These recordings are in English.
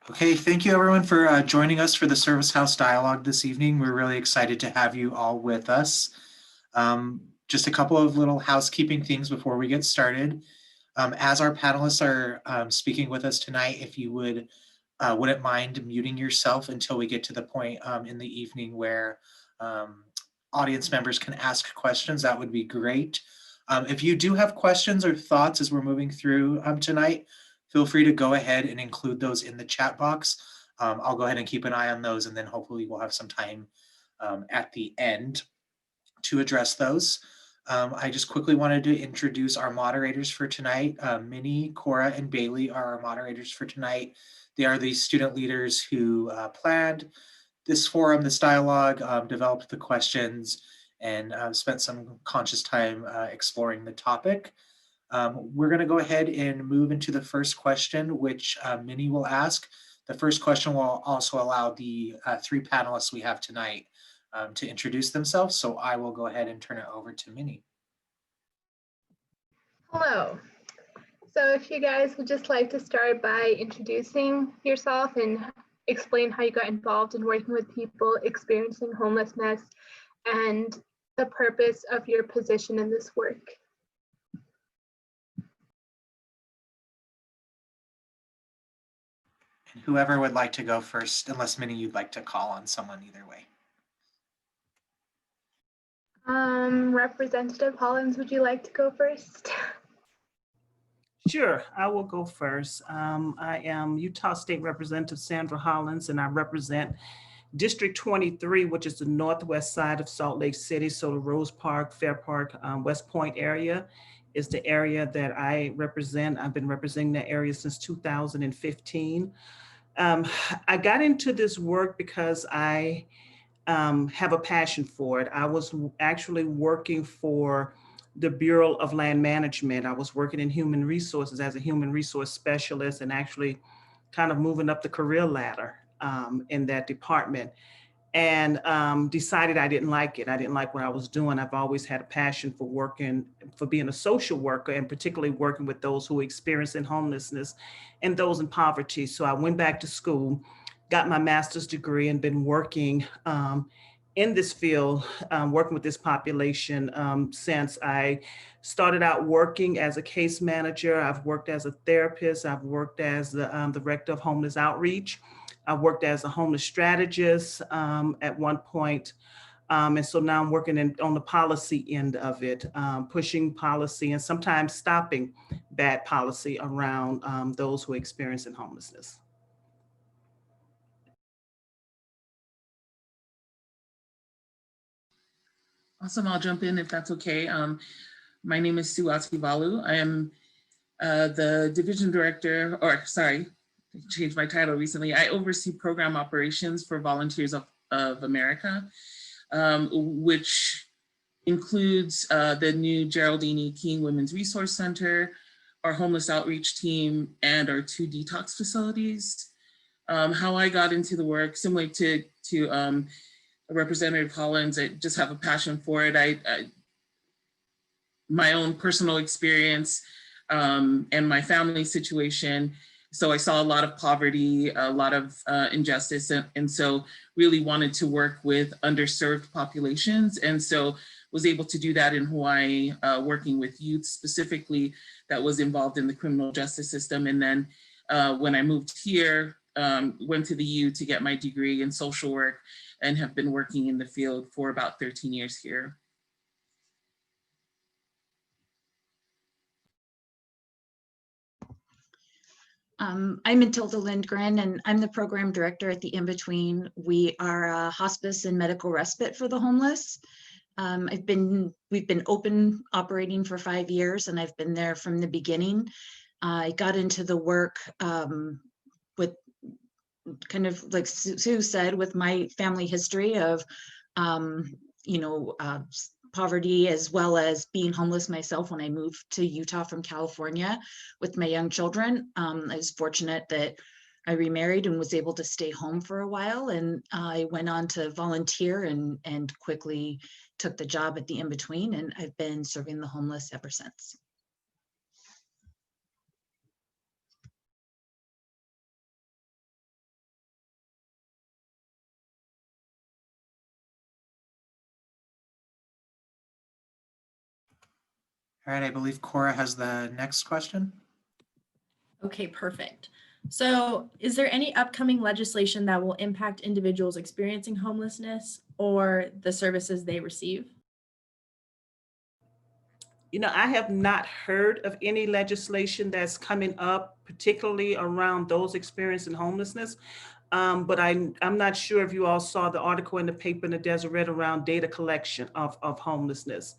Okay, thank you everyone for joining us for the Service House Dialogue this evening. We're really excited to have you all with us. Just a couple of little housekeeping things before we get started. As our panelists are speaking with us tonight, if you wouldn't mind muting yourself until we get to the point in the evening where audience members can ask questions, that would be great. If you do have questions or thoughts as we're moving through tonight, feel free to go ahead and include those in the chat box. I'll go ahead and keep an eye on those, and then hopefully we'll have some time at the end to address those. I just quickly wanted to introduce our moderators for tonight. Minnie, Cora, and Bailey are our moderators for tonight. They are the student leaders who planned this forum, this dialogue, developed the questions, and spent some conscious time exploring the topic. We're going to go ahead and move into the first question, which Minnie will ask. The first question will also allow the three panelists we have tonight to introduce themselves. So I will go ahead and turn it over to Minnie. Hello. So if you guys would just like to start by introducing yourself and explain how you got involved in working with people experiencing homelessness and the purpose of your position in this work. And whoever would like to go first, unless Minnie, you'd like to call on someone either way. Representative Hollins, would you like to go first? Sure, I will go first. I am Utah State Representative Sandra Hollins, and I represent District 23, which is the northwest side of Salt Lake City. So the Rose Park, Fair Park, West Point area is the area that I represent. I've been representing that area since 2015. I got into this work because I have a passion for it. I was actually working for the Bureau of Land Management. I was working in human resources as a human resource specialist and actually kind of moving up the career ladder in that department, and decided I didn't like it. I didn't like what I was doing. I've always had a passion for working, for being a social worker, and particularly working with those who are experiencing homelessness and those in poverty. So I went back to school, got my master's degree, and been working in this field, working with this population since I started out working as a case manager. I've worked as a therapist. I've worked as the director of homeless outreach. I worked as a homeless strategist at one point. And so now I'm working on the policy end of it, pushing policy and sometimes stopping bad policy around those who are experiencing homelessness. Awesome, I'll jump in if that's okay. My name is Sue Ativalu. I am the division director, or sorry, I changed my title recently. I oversee program operations for Volunteers of America, which includes the new Geraldine E. King Women's Resource Center, our homeless outreach team, and our 2 detox facilities. How I got into the work, similar to Representative Hollins, I just have a passion for it. My own personal experience and my family situation. So I saw a lot of poverty, a lot of injustice, and so really wanted to work with underserved populations. And so was able to do that in Hawaii, working with youth specifically that was involved in the criminal justice system. And then when I moved here, went to the U to get my degree in social work and have been working in the field for about 13 years here. I'm Matilda Lindgren, and I'm the program director at the In-Between. We are a hospice and medical respite for the homeless. We've been open operating for 5 years, and I've been there from the beginning. I got into the work with kind of like Sue said, with my family history of, poverty, as well as being homeless myself when I moved to Utah from California with my young children. I was fortunate that I remarried and was able to stay home for a while, and I went on to volunteer and quickly took the job at the In-Between, and I've been serving the homeless ever since. All right, I believe Cora has the next question. Okay, perfect. So is there any upcoming legislation that will impact individuals experiencing homelessness or the services they receive? You know, I have not heard of any legislation that's coming up, particularly around those experiencing homelessness. But I'm not sure if you all saw the article in the paper in the Deseret around data collection of homelessness.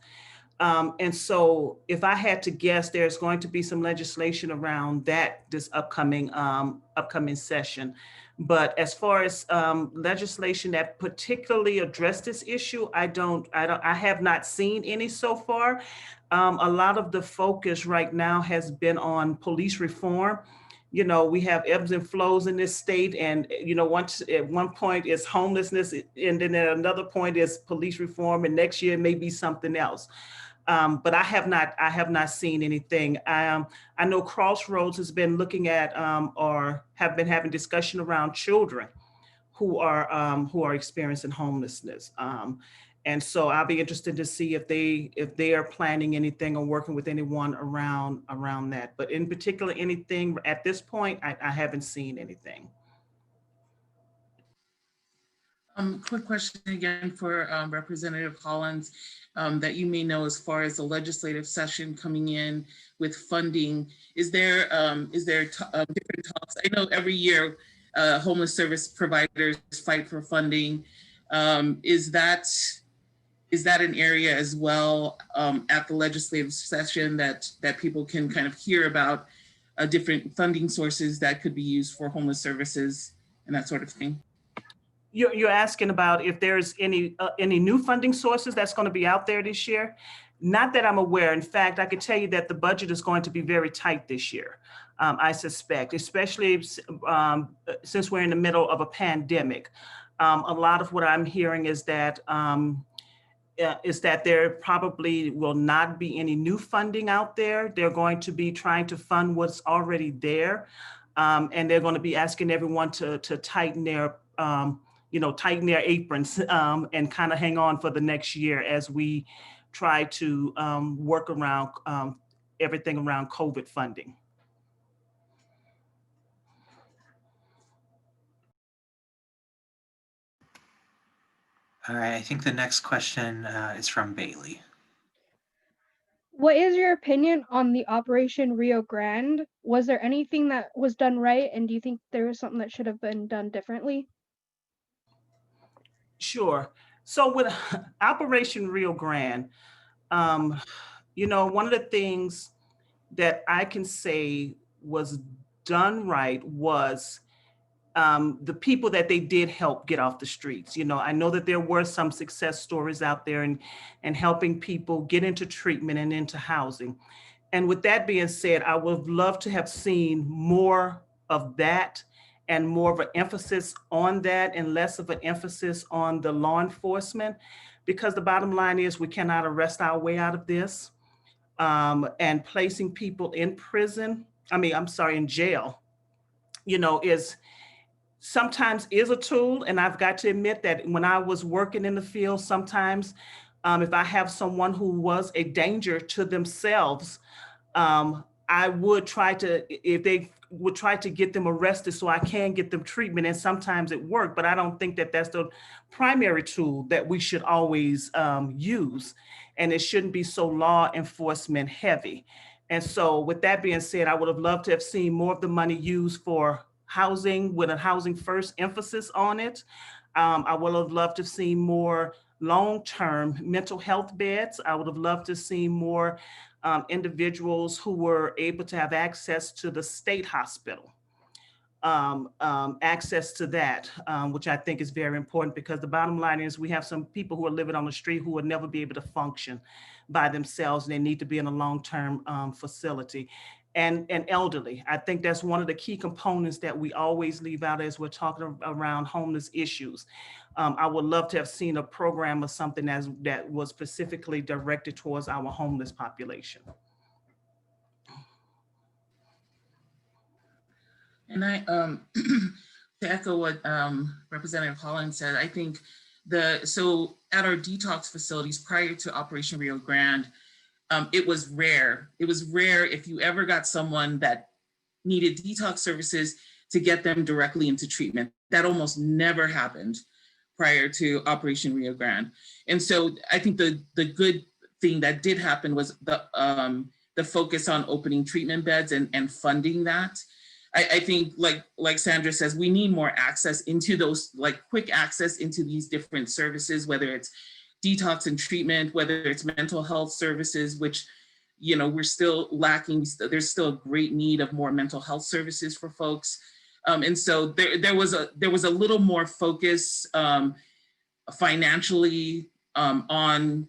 And so if I had to guess, there's going to be some legislation around that this upcoming session. But as far as legislation that particularly address this issue, I have not seen any so far. A lot of the focus right now has been on police reform. You know, we have ebbs and flows in this state, and you know, once at one point is homelessness, and then at another point is police reform, and next year may be something else. But I have not seen anything. I know Crossroads has been looking at or have been having discussion around children who are experiencing homelessness. And so I'll be interested to see if they are planning anything or working with anyone around that. But in particular, anything at this point, I haven't seen anything. Quick question again for Representative Hollins, that you may know as far as the legislative session coming in with funding. Is there different talks? I know every year homeless service providers fight for funding. Is that an area as well at the legislative session that people can kind of hear about different funding sources that could be used for homeless services and that sort of thing? You're asking about if there's any new funding sources that's going to be out there this year? Not that I'm aware. In fact, I could tell you that the budget is going to be very tight this year. I suspect, especially since we're in the middle of a pandemic. A lot of what I'm hearing is that there probably will not be any new funding out there. They're going to be trying to fund what's already there, and they're going to be asking everyone to tighten their tighten their aprons and kind of hang on for the next year as we try to work around everything around COVID funding. All right, I think the next question is from Bailey. What is your opinion on the Operation Rio Grande? Was there anything that was done right, and do you think there was something that should have been done differently? Sure. So with Operation Rio Grande, one of the things that I can say was done right was the people that they did help get off the streets. You know, I know that there were some success stories out there and helping people get into treatment and into housing. And with that being said, I would love to have seen more of that and more of an emphasis on that and less of an emphasis on the law enforcement, because the bottom line is we cannot arrest our way out of this. And placing people in in jail, is sometimes is a tool. And I've got to admit that when I was working in the field, sometimes if I have someone who was a danger to themselves, I would try to get them arrested so I can get them treatment. And sometimes it worked, but I don't think that that's the primary tool that we should always use. And it shouldn't be so law enforcement heavy. And so with that being said, I would have loved to have seen more of the money used for housing with a housing first emphasis on it. I would have loved to have seen more long-term mental health beds. I would have loved to see more individuals who were able to have access to the state hospital, access to that, which I think is very important, because the bottom line is we have some people who are living on the street who will never be able to function by themselves, and they need to be in a long-term facility. And elderly. I think that's one of the key components that we always leave out as we're talking around homeless issues. I would love to have seen a program or something that was specifically directed towards our homeless population. And I, to echo what Representative Hollins said, I think so at our detox facilities prior to Operation Rio Grande, it was rare. It was rare if you ever got someone that needed detox services to get them directly into treatment. That almost never happened prior to Operation Rio Grande. And so I think the good thing that did happen was the focus on opening treatment beds and funding that. I think like Sandra says, we need more access into those, like quick access into these different services, whether it's detox and treatment, whether it's mental health services, which, you know, we're still lacking. There's still a great need of more mental health services for folks. And so there was a little more focus financially on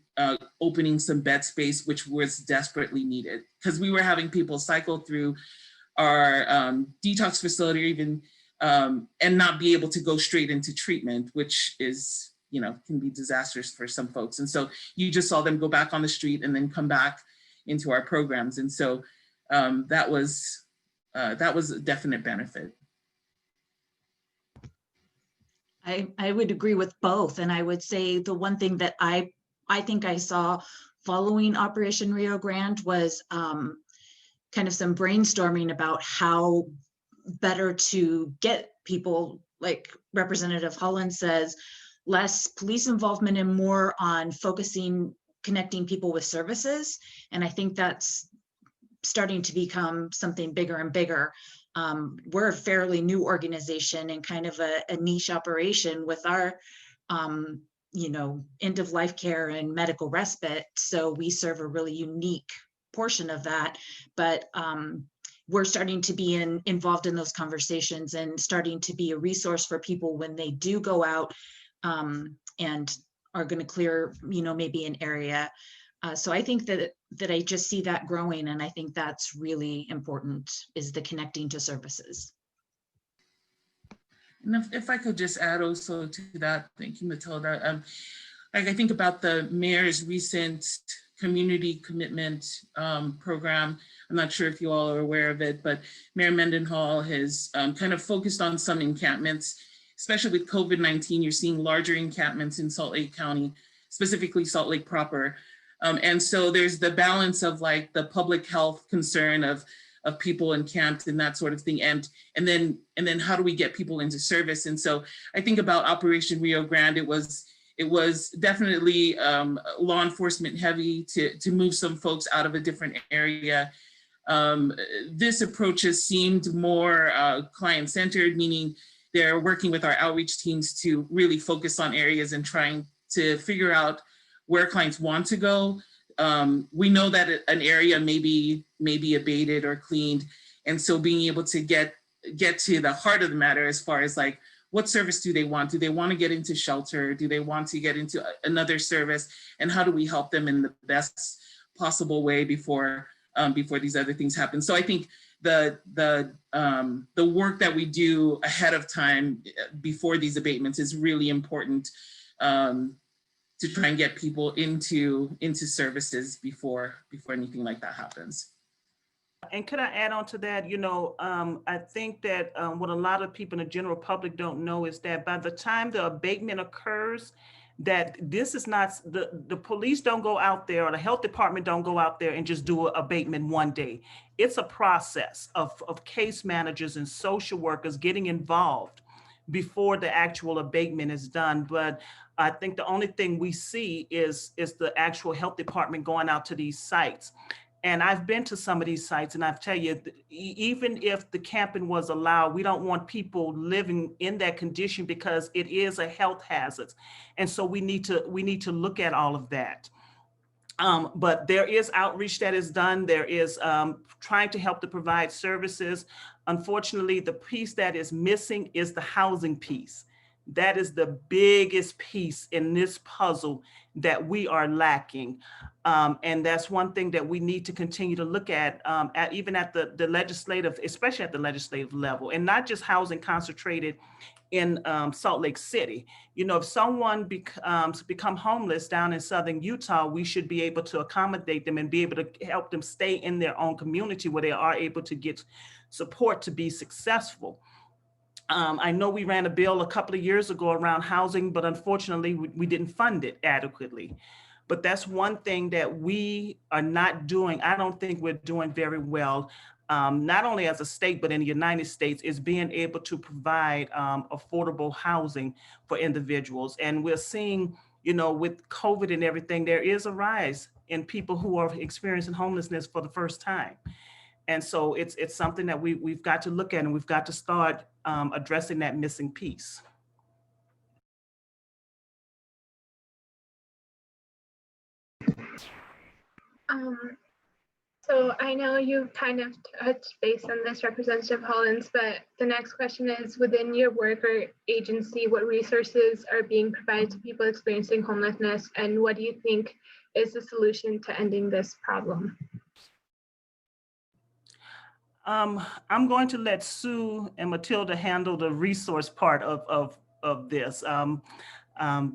opening some bed space, which was desperately needed, because we were having people cycle through our detox facility, or even and not be able to go straight into treatment, which is, you know, can be disastrous for some folks. And so you just saw them go back on the street and then come back into our programs. And so that was a definite benefit. I would agree with both. And I would say the one thing that I think I saw following Operation Rio Grande was kind of some brainstorming about how better to get people, like Representative Holland says, less police involvement and more on connecting people with services. And I think that's starting to become something bigger and bigger. We're a fairly new organization and kind of a niche operation with our, you know, end of life care and medical respite. So we serve a really unique portion of that, but we're starting to be involved in those conversations and starting to be a resource for people when they do go out and are going to clear, you know, maybe an area. So I think that I just see that growing, and I think that's really important, is the connecting to services. And if I could just add also to that, thank you, Matilda. Like I think about the mayor's recent community commitment program. I'm not sure if you all are aware of it, but Mayor Mendenhall has kind of focused on some encampments, especially with COVID-19. You're seeing larger encampments in Salt Lake County, specifically Salt Lake proper. And so there's the balance of like the public health concern of people encamped and that sort of thing. And then how do we get people into service? And so I think about Operation Rio Grande, it was definitely law enforcement heavy to move some folks out of a different area. This approach has seemed more client-centered, meaning they're working with our outreach teams to really focus on areas and trying to figure out where clients want to go. We know that an area may be abated or cleaned. And so being able to get to the heart of the matter as far as like, what service do they want? Do they want to get into shelter? Do they want to get into another service? And how do we help them in the best possible way before these other things happen? So I think the work that we do ahead of time before these abatements is really important to try and get people into services before anything like that happens. And could I add on to that? You know, I think that what a lot of people in the general public don't know is that by the time the abatement occurs, that this is not, the police don't go out there, or the health department don't go out there and just do an abatement one day. It's a process of case managers and social workers getting involved before the actual abatement is done. But I think the only thing we see is the actual health department going out to these sites. And I've been to some of these sites, and I tell you, even if the camping was allowed, we don't want people living in that condition because it is a health hazard. And so we need to look at all of that. But there is outreach that is done. There is trying to help to provide services. Unfortunately, the piece that is missing is the housing piece. That is the biggest piece in this puzzle that we are lacking. And that's one thing that we need to continue to look at even at the legislative, especially at the legislative level, and not just housing concentrated in Salt Lake City. You know, if someone become homeless down in Southern Utah, we should be able to accommodate them and be able to help them stay in their own community where they are able to get support to be successful. I know we ran a bill a couple of years ago around housing, but unfortunately we didn't fund it adequately. But that's one thing that we are not doing. I don't think we're doing very well, not only as a state, but in the United States, is being able to provide affordable housing for individuals. And we're seeing, with COVID and everything, there is a rise in people who are experiencing homelessness for the first time. And so it's something that we've got to look at, and we've got to start addressing that missing piece. So I know you've kind of touched base on this, Representative Hollins, but the next question is, within your work or agency, what resources are being provided to people experiencing homelessness, and what do you think is the solution to ending this problem? I'm going to let Sue and Matilda handle the resource part of this.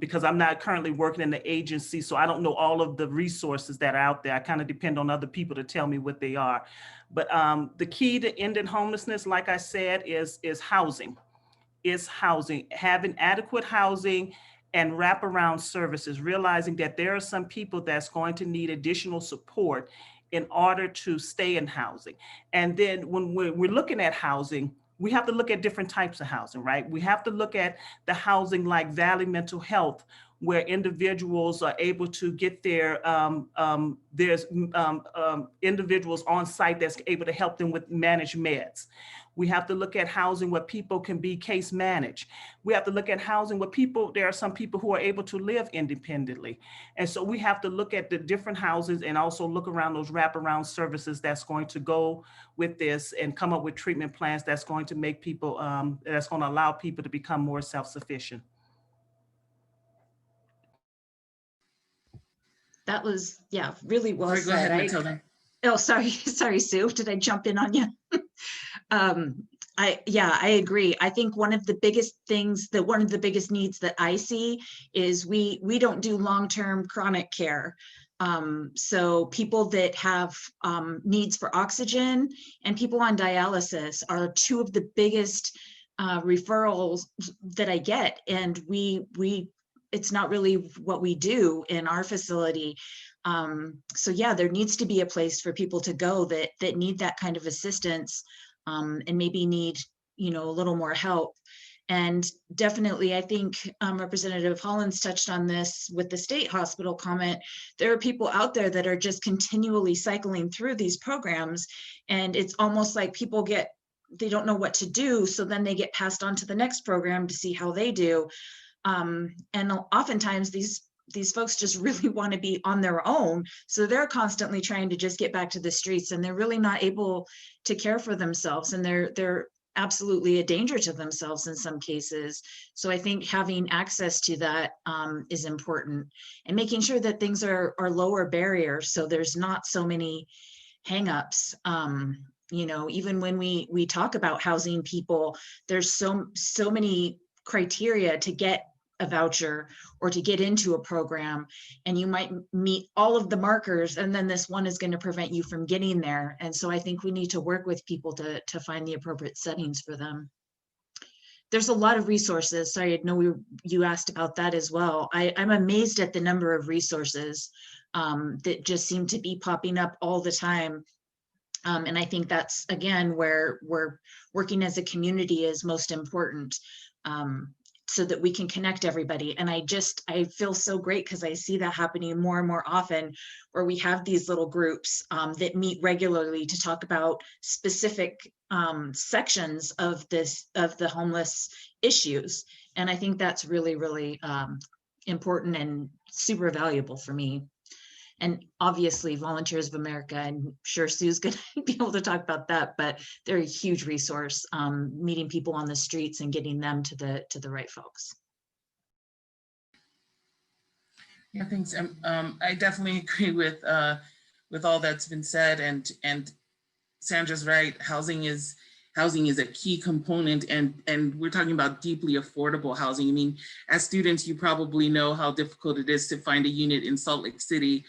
Because I'm not currently working in the agency, so I don't know all of the resources that are out there. I kind of depend on other people to tell me what they are. But the key to ending homelessness, like I said, is housing. Is housing, having adequate housing and wraparound services, realizing that there are some people that's going to need additional support in order to stay in housing. And then when we're looking at housing, we have to look at different types of housing, right? We have to look at the housing like Valley Mental Health, where individuals are able to get their, there's individuals on site that's able to help them with managed meds. We have to look at housing where people can be case managed. We have to look at housing where there are some people who are able to live independently. And so we have to look at the different houses and also look around those wraparound services that's going to go with this and come up with treatment plans that's going to make people, that's going to allow people to become more self-sufficient. That was, yeah, really well said. Go ahead, Matilda. Oh, sorry, Sue. Did I jump in on you? I agree. I think one of the biggest things one of the biggest needs that I see is we don't do long-term chronic care. So people that have needs for oxygen and people on dialysis are two of the biggest referrals that I get. And it's not really what we do in our facility. So yeah, there needs to be a place for people to go that need that kind of assistance, and maybe need, a little more help. And definitely, I think Representative Hollins touched on this with the state hospital comment. There are people out there that are just continually cycling through these programs, and it's almost like people they don't know what to do, so then they get passed on to the next program to see how they do. And oftentimes these folks just really want to be on their own. So they're constantly trying to just get back to the streets, and they're really not able to care for themselves. And they're absolutely a danger to themselves in some cases. So I think having access to that is important, and making sure that things are lower barriers. So there's not so many hangups. Even when we talk about housing people, there's so many criteria to get a voucher or to get into a program, and you might meet all of the markers, and then this one is going to prevent you from getting there. And so I think we need to work with people to find the appropriate settings for them. There's a lot of resources. Sorry, I know you asked about that as well. I'm amazed at the number of resources that just seem to be popping up all the time. And I think that's, again, where we're working as a community is most important. So that we can connect everybody. And I feel so great because I see that happening more and more often, where we have these little groups that meet regularly to talk about specific sections of the homeless issues. And I think that's really, really important and super valuable for me. And obviously Volunteers of America, I'm sure Sue's going to be able to talk about that, but they're a huge resource, meeting people on the streets and getting them to the right folks. Yeah, thanks. I definitely agree with all that's been said, and Sandra's right. Housing is a key component, and we're talking about deeply affordable housing. I mean, as students, you probably know how difficult it is to find a unit in Salt Lake City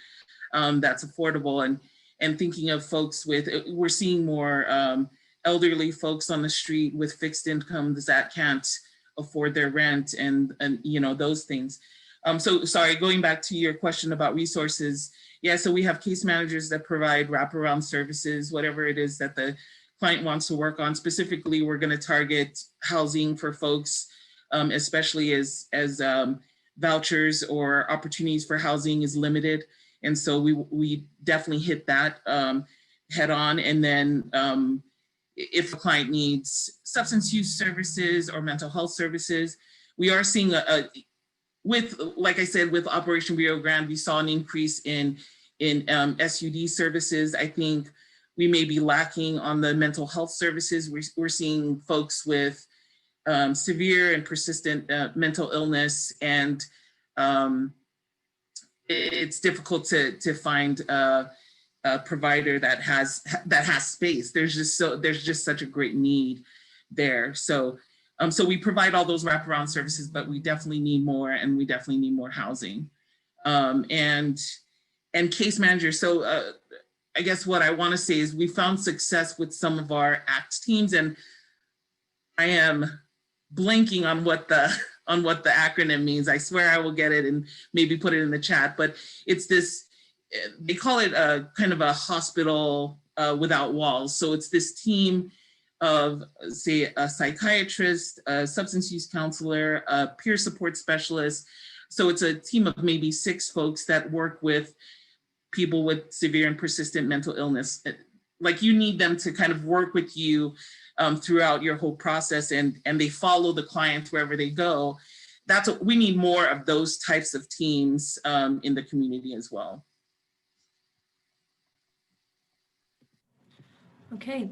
that's affordable. And thinking of folks we're seeing more elderly folks on the street with fixed incomes that can't afford their rent and those things. So sorry, going back to your question about resources. Yeah, so we have case managers that provide wraparound services, whatever it is that the client wants to work on. Specifically, we're going to target housing for folks, especially as vouchers or opportunities for housing is limited. And so we definitely hit that head on. And then if a client needs substance use services or mental health services, we are seeing with, like I said, with Operation Rio Grande, we saw an increase in SUD services. I think we may be lacking on the mental health services. We're seeing folks with severe and persistent mental illness, and it's difficult to find a provider that has space. There's just such a great need there. So we provide all those wraparound services, but we definitely need more, and we definitely need more housing and case managers. So I guess what I want to say is we found success with some of our ACT teams, and I am blanking on what the acronym means. I swear I will get it and maybe put it in the chat, but it's this, they call it a kind of a hospital without walls. So it's this team of, say, a psychiatrist, a substance use counselor, a peer support specialist. So it's a team of maybe 6 folks that work with people with severe and persistent mental illness. Like, you need them to kind of work with you throughout your whole process, and they follow the clients wherever they go. That's what we need, more of those types of teams in the community as well. Okay,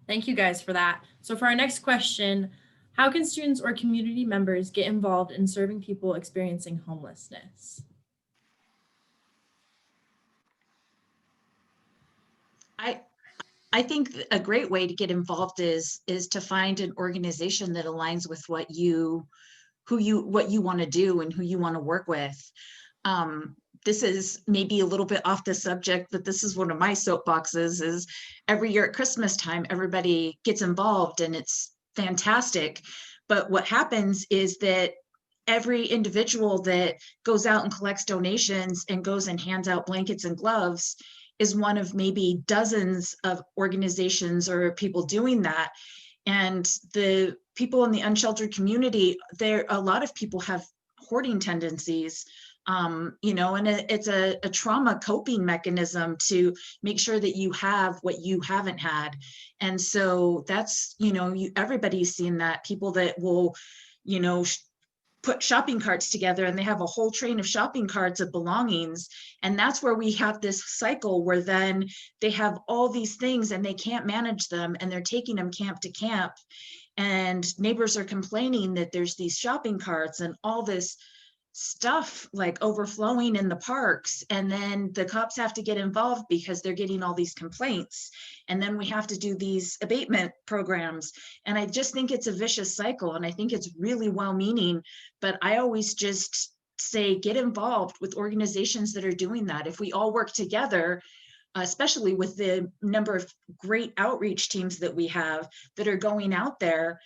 thank you guys for that. So for our next question, how can students or community members get involved in serving people experiencing homelessness? I think a great way to get involved is to find an organization that aligns with what you want to do and who you want to work with. This is maybe a little bit off the subject, but this is one of my soapboxes. Is every year at Christmas time, everybody gets involved, and it's fantastic. But what happens is that every individual that goes out and collects donations and goes and hands out blankets and gloves is one of maybe dozens of organizations or people doing that. And the people in the unsheltered community, a lot of people have hoarding tendencies, you know, and it's a trauma coping mechanism to make sure that you have what you haven't had. And so that's, you know, everybody's seen that, people that will, you know, put shopping carts together, and they have a whole train of shopping carts of belongings. And that's where we have this cycle where then they have all these things and they can't manage them, and they're taking them camp to camp. And neighbors are complaining that there's these shopping carts and all this stuff like overflowing in the parks, and then the cops have to get involved because they're getting all these complaints, and then we have to do these abatement programs. And I just think it's a vicious cycle, and I think it's really well-meaning, but I always just say get involved with organizations that are doing that. If we all work together, especially with the number of great outreach teams that we have that are going out there,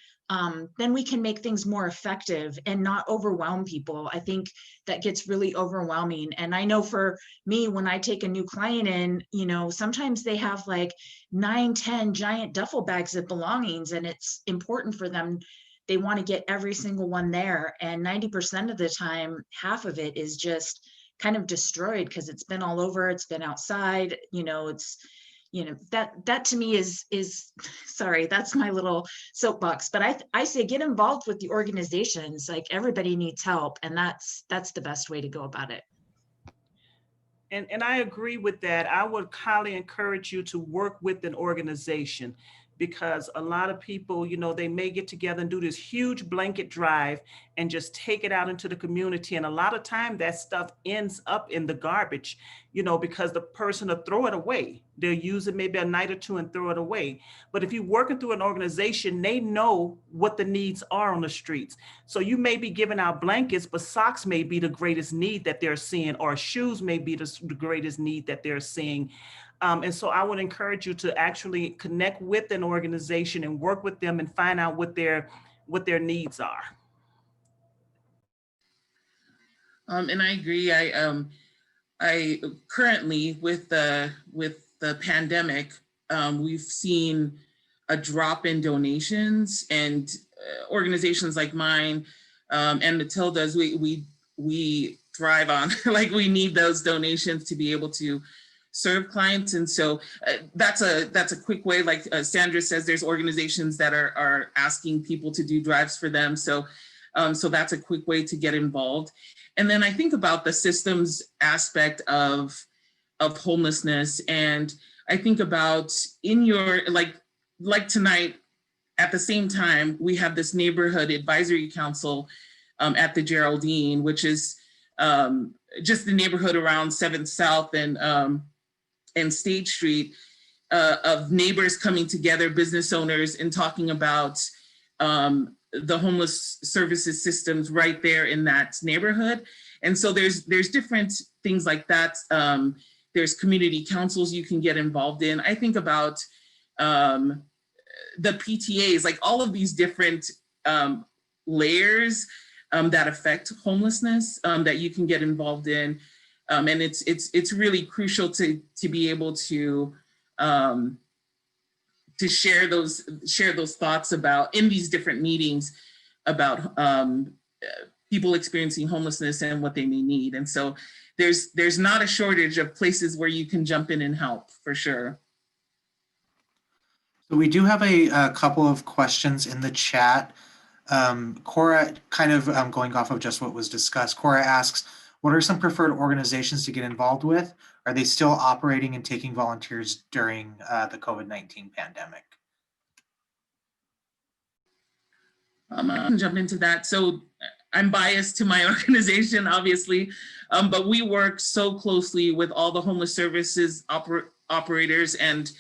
then we can make things more effective and not overwhelm people. I think that gets really overwhelming. And I know for me, when I take a new client in, you know, sometimes they have like 9, 10 giant duffel bags of belongings, and it's important for them. They want to get every single one there. And 90% of the time, half of it is just kind of destroyed because it's been all over, it's been outside, you know, it's, you know, that to me is sorry, that's my little soapbox. But I say get involved with the organizations. Like, everybody needs help, and that's the best way to go about it. And I agree with that. I would highly encourage you to work with an organization, because a lot of people, you know, they may get together and do this huge blanket drive and just take it out into the community. And a lot of time that stuff ends up in the garbage, you know, because the person will throw it away. They'll use it maybe a night or two and throw it away. But if you're working through an organization, they know what the needs are on the streets. So you may be giving out blankets, but socks may be the greatest need that they're seeing, or shoes may be the greatest need that they're seeing. And so I would encourage you to actually connect with an organization and work with them and find out what their needs are. And I agree. I currently with the pandemic, we've seen a drop in donations, and organizations like mine and Matilda's, we thrive on like we need those donations to be able to serve clients. And so that's a quick way, like Sandra says, there's organizations that are asking people to do drives for them. So so that's a quick way to get involved. And then I think about the systems aspect of homelessness, and I think about in your like tonight, at the same time, we have this neighborhood advisory council at the Geraldine, which is just the neighborhood around 7th South and State Street, of neighbors coming together, business owners, and talking about the homeless services systems right there in that neighborhood. And so there's different things like that. There's community councils you can get involved in. I think about the PTAs, like all of these different layers that affect homelessness that you can get involved in. And it's really crucial to be able to share those thoughts about in these different meetings about people experiencing homelessness and what they may need. And so there's not a shortage of places where you can jump in and help, for sure. So we do have a couple of questions in the chat. Cora, kind of going off of just what was discussed, Cora asks, what are some preferred organizations to get involved with? Are they still operating and taking volunteers during the COVID-19 pandemic? I can jump into that. So I'm biased to my organization, obviously, but we work so closely with all the homeless services operators and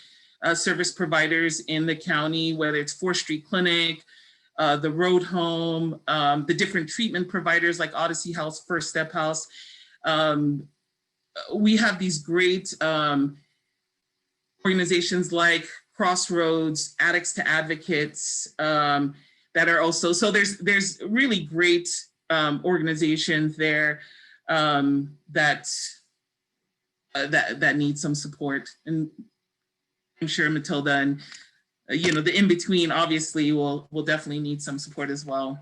service providers in the county, whether it's 4th Street Clinic, the Road Home, the different treatment providers like Odyssey House, First Step House. We have these great organizations like Crossroads, Addicts to Advocates, that are also, so there's really great organizations there that need some support. And I'm sure Matilda and the in-between obviously will definitely need some support as well.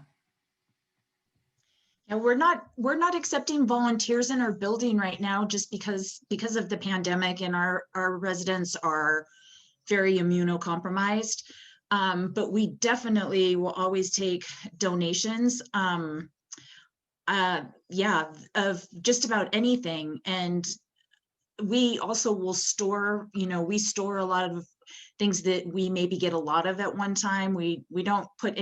Yeah, we're not accepting volunteers in our building right now just because of the pandemic, and our residents are very immunocompromised. But we definitely will always take donations. Yeah, of just about anything. And we also will store, we store a lot of things that we maybe get a lot of at one time. We don't put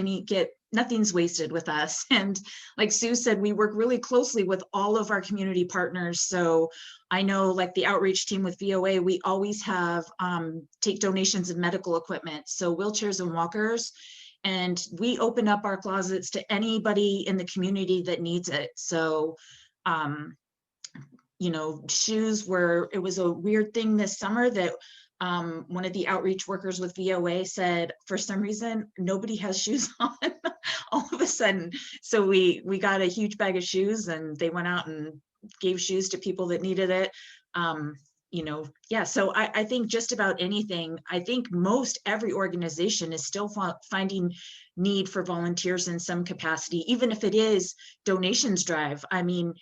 nothing's wasted with us. And like Sue said, we work really closely with all of our community partners. So I know like the outreach team with VOA, we always have take donations of medical equipment. So wheelchairs and walkers, and we open up our closets to anybody in the community that needs it. So, shoes were, it was a weird thing this summer that one of the outreach workers with VOA said, for some reason, nobody has shoes on all of a sudden. So we got a huge bag of shoes, and they went out and gave shoes to people that needed it. Yeah, so I think just about anything. I think most every organization is still finding need for volunteers in some capacity, even if it is donations drive. I mean,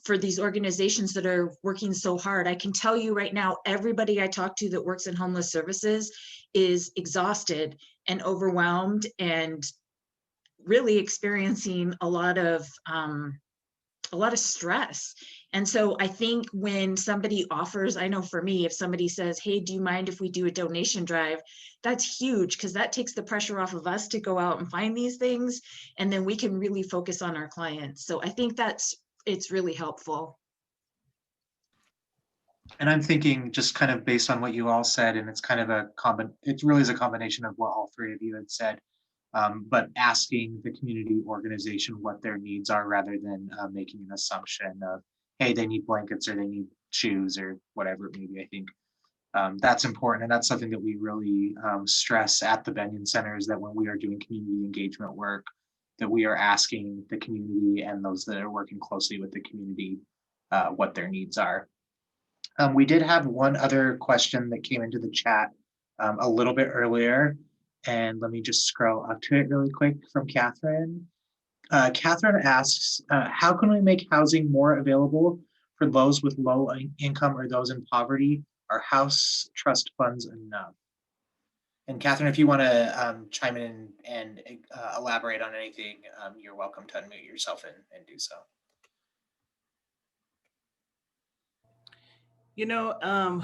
for these organizations that are working so hard, I can tell you right now, everybody I talk to that works in homeless services is exhausted and overwhelmed and really experiencing a lot of stress. And so I think when somebody offers, I know for me, if somebody says, hey, do you mind if we do a donation drive? That's huge, because that takes the pressure off of us to go out and find these things. And then we can really focus on our clients. So I think it's really helpful. And I'm thinking, just kind of based on what you all said, and it's kind of it really is a combination of what all three of you had said, but asking the community organization what their needs are rather than making an assumption of, hey, they need blankets or they need shoes or whatever it may be. I think that's important. And that's something that we really stress at the Bennion Center, is that when we are doing community engagement work, that we are asking the community and those that are working closely with the community what their needs are. We did have one other question that came into the chat a little bit earlier, and let me just scroll up to it really quick from Catherine. Catherine asks, how can we make housing more available for those with low income or those in poverty? Are house trust funds enough? And Catherine, if you want to chime in and elaborate on anything, you're welcome to unmute yourself and do so. You know,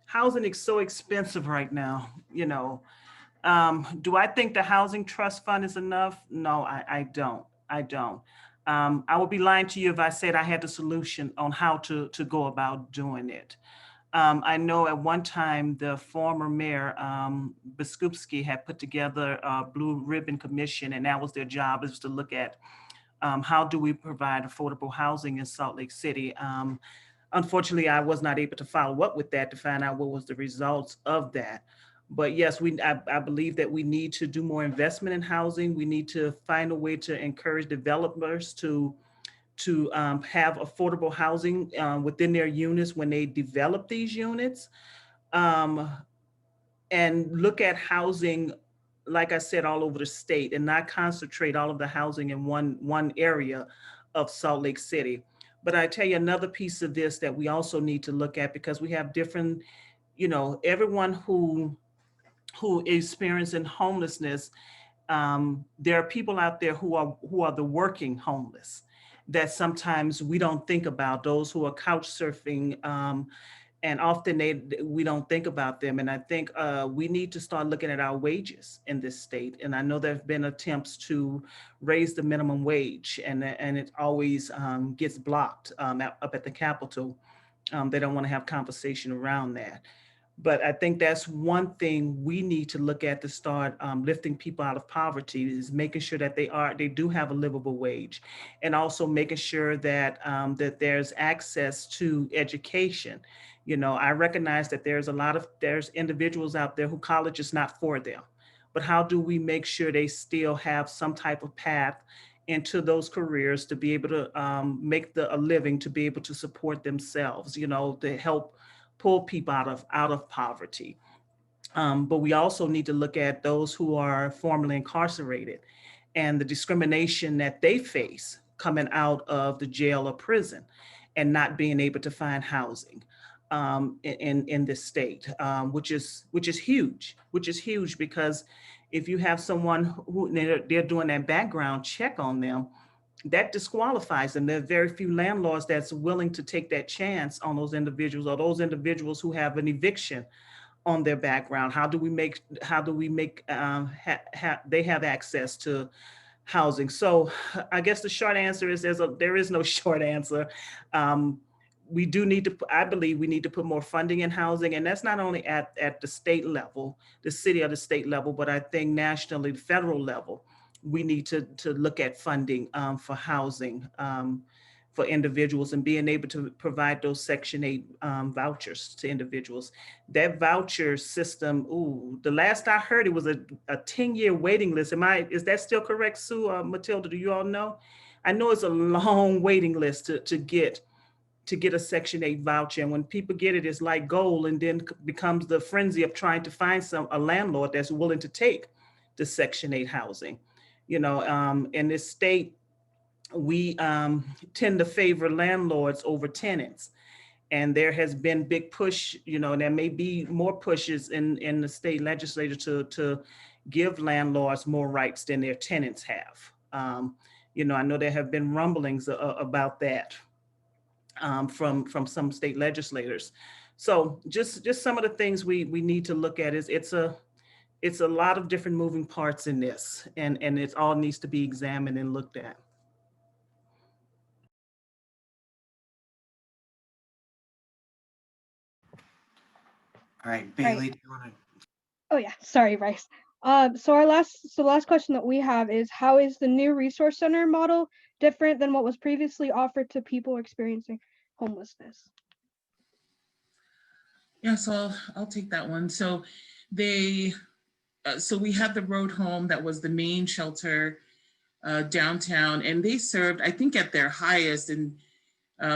housing is so expensive right now, you know. Do I think the housing trust fund is enough? No, I don't. I don't. I would be lying to you if I said I had the solution on how to go about doing it. I know at one time the former mayor, Biskupski, had put together a Blue Ribbon Commission, and that was their job, is to look at how do we provide affordable housing in Salt Lake City. Unfortunately, I was not able to follow up with that to find out what was the results of that. But yes, I believe that we need to do more investment in housing. We need to find a way to encourage developers to have affordable housing within their units when they develop these units, and look at housing, like I said, all over the state, and not concentrate all of the housing in one area of Salt Lake City. But I tell you another piece of this that we also need to look at, because we have different, you know, everyone who is experiencing homelessness, there are people out there who are the working homeless that sometimes we don't think about, those who are couch surfing, and often we don't think about them. And I think we need to start looking at our wages in this state. And I know there have been attempts to raise the minimum wage, and it always gets blocked up at the Capitol. They don't want to have conversation around that. But I think that's one thing we need to look at to start lifting people out of poverty, is making sure that they do have a livable wage, and also making sure that that there's access to education. You know, I recognize that there's individuals out there who college is not for them, but how do we make sure they still have some type of path into those careers to be able to make a living, to be able to support themselves, you know, to help pull people out of poverty. But we also need to look at those who are formerly incarcerated and the discrimination that they face coming out of the jail or prison and not being able to find housing in this state, which is huge, because if you have someone who they're doing that background check on them, that disqualifies them. There are very few landlords that's willing to take that chance on those individuals, or those individuals who have an eviction on their background. How do we make they have access to housing? So I guess the short answer is there is no short answer. We do need to, I believe we need to put more funding in housing, and that's not only at the state level, the city or the state level, but I think nationally, the federal level, we need to look at funding for housing for individuals, and being able to provide those Section 8 vouchers to individuals. That voucher system, the last I heard, it was a 10-year waiting list. Is that still correct, Sue, Matilda, do you all know? I know it's a long waiting list to get a Section 8 voucher. And when people get it, it's like gold, and then becomes the frenzy of trying to find a landlord that's willing to take the Section 8 housing. You know, in this state, we tend to favor landlords over tenants. And there has been big push, you know, and there may be more pushes in the state legislature to give landlords more rights than their tenants have. You know, I know there have been rumblings about that from some state legislators. So just some of the things we need to look at is it's a lot of different moving parts in this, and it all needs to be examined and looked at. All right, Bailey, do you want to? Oh yeah, sorry, Bryce. So the last question that we have is, how is the new resource center model different than what was previously offered to people experiencing homelessness? Yeah, so I'll take that one. So they so we had the road home that was the main shelter downtown, and they served, I think at their highest, and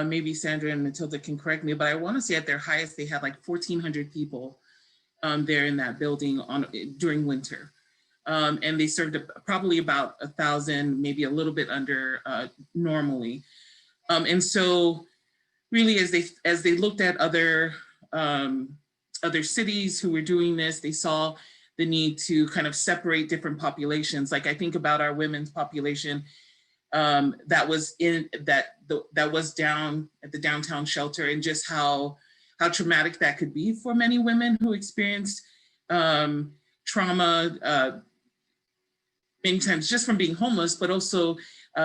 maybe Sandra and Matilda can correct me, but I want to say at their highest, they had like 1,400 people there in that building during winter. And they served probably about 1,000, maybe a little bit under normally. And so really as they looked at other cities who were doing this, they saw the need to kind of separate different populations. Like I think about our women's population that was down at the downtown shelter, and just how traumatic that could be for many women who experienced trauma, many times just from being homeless, but also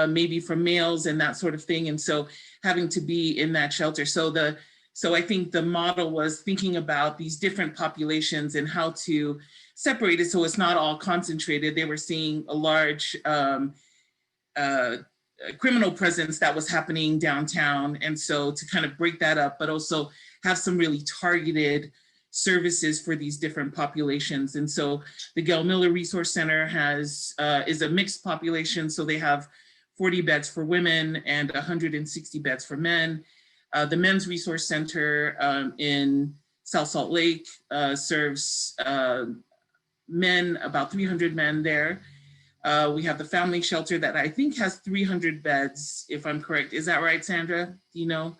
maybe from males and that sort of thing. And so having to be in that shelter. So I think the model was thinking about these different populations and how to separate it so it's not all concentrated. They were seeing a large criminal presence that was happening downtown. And so to kind of break that up, but also have some really targeted services for these different populations. And so the Gail Miller Resource Center is a mixed population. So they have 40 beds for women and 160 beds for men. The Men's Resource Center in South Salt Lake serves men, about 300 men there. We have the family shelter that I think has 300 beds, if I'm correct. Is that right, Sandra? Do you know?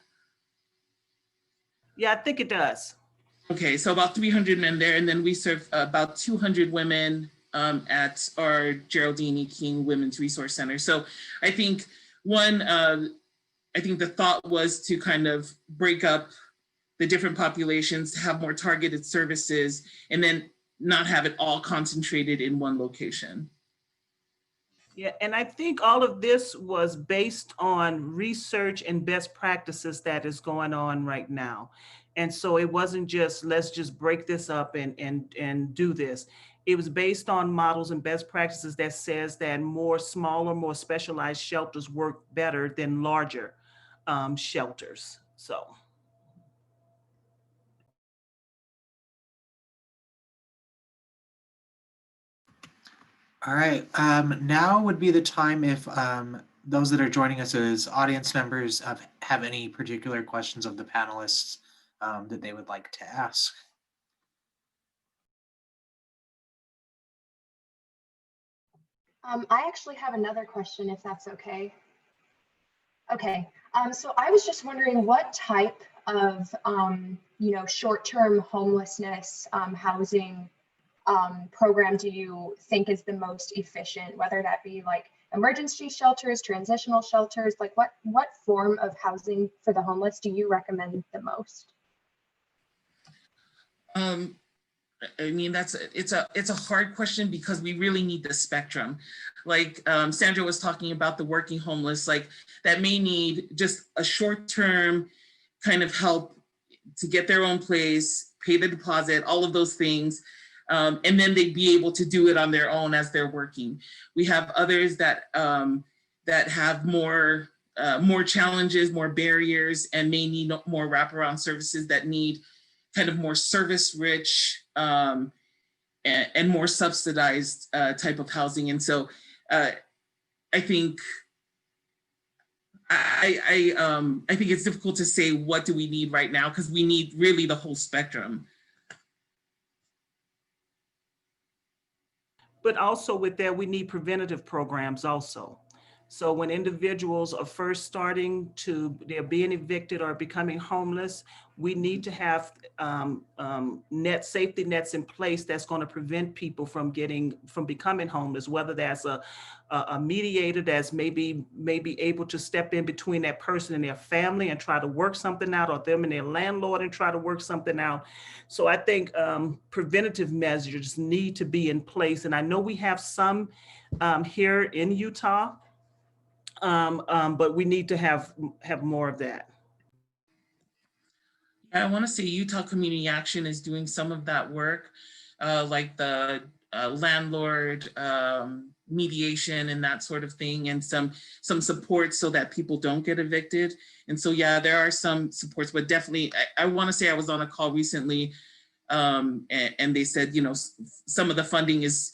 Yeah, I think it does. Okay, so about 300 men there. And then we serve about 200 women at our Geraldine E. King Women's Resource Center. So I think I think the thought was to kind of break up the different populations, to have more targeted services, and then not have it all concentrated in one location. Yeah, and I think all of this was based on research and best practices that is going on right now. And so it wasn't just, let's just break this up and do this. It was based on models and best practices that says that more smaller, more specialized shelters work better than larger shelters. So. All right, now would be the time if those that are joining us as audience members have any particular questions of the panelists that they would like to ask. I actually have another question, if that's okay. Okay, so I was just wondering what type of, short-term homelessness housing program do you think is the most efficient, whether that be like emergency shelters, transitional shelters, like what form of housing for the homeless do you recommend the most? I mean, it's a hard question because we really need the spectrum. Like Sandra was talking about the working homeless, like that may need just a short-term kind of help to get their own place, pay the deposit, all of those things. And then they'd be able to do it on their own as they're working. We have others that have more challenges, more barriers, and may need more wraparound services that need kind of more service-rich and more subsidized type of housing. And so I think I think it's difficult to say what do we need right now, because we need really the whole spectrum. But also with that, we need preventative programs also. So when individuals are first starting to, they're being evicted or becoming homeless, we need to have safety nets in place that's going to prevent people from becoming homeless, whether that's a mediator that's maybe able to step in between that person and their family and try to work something out, or them and their landlord and try to work something out. So I think preventative measures need to be in place. And I know we have some here in Utah, but we need to have more of that. I want to say Utah Community Action is doing some of that work, like the landlord mediation and that sort of thing, and some support so that people don't get evicted. And so, yeah, there are some supports, but definitely, I want to say I was on a call recently And they said, you know, some of the funding is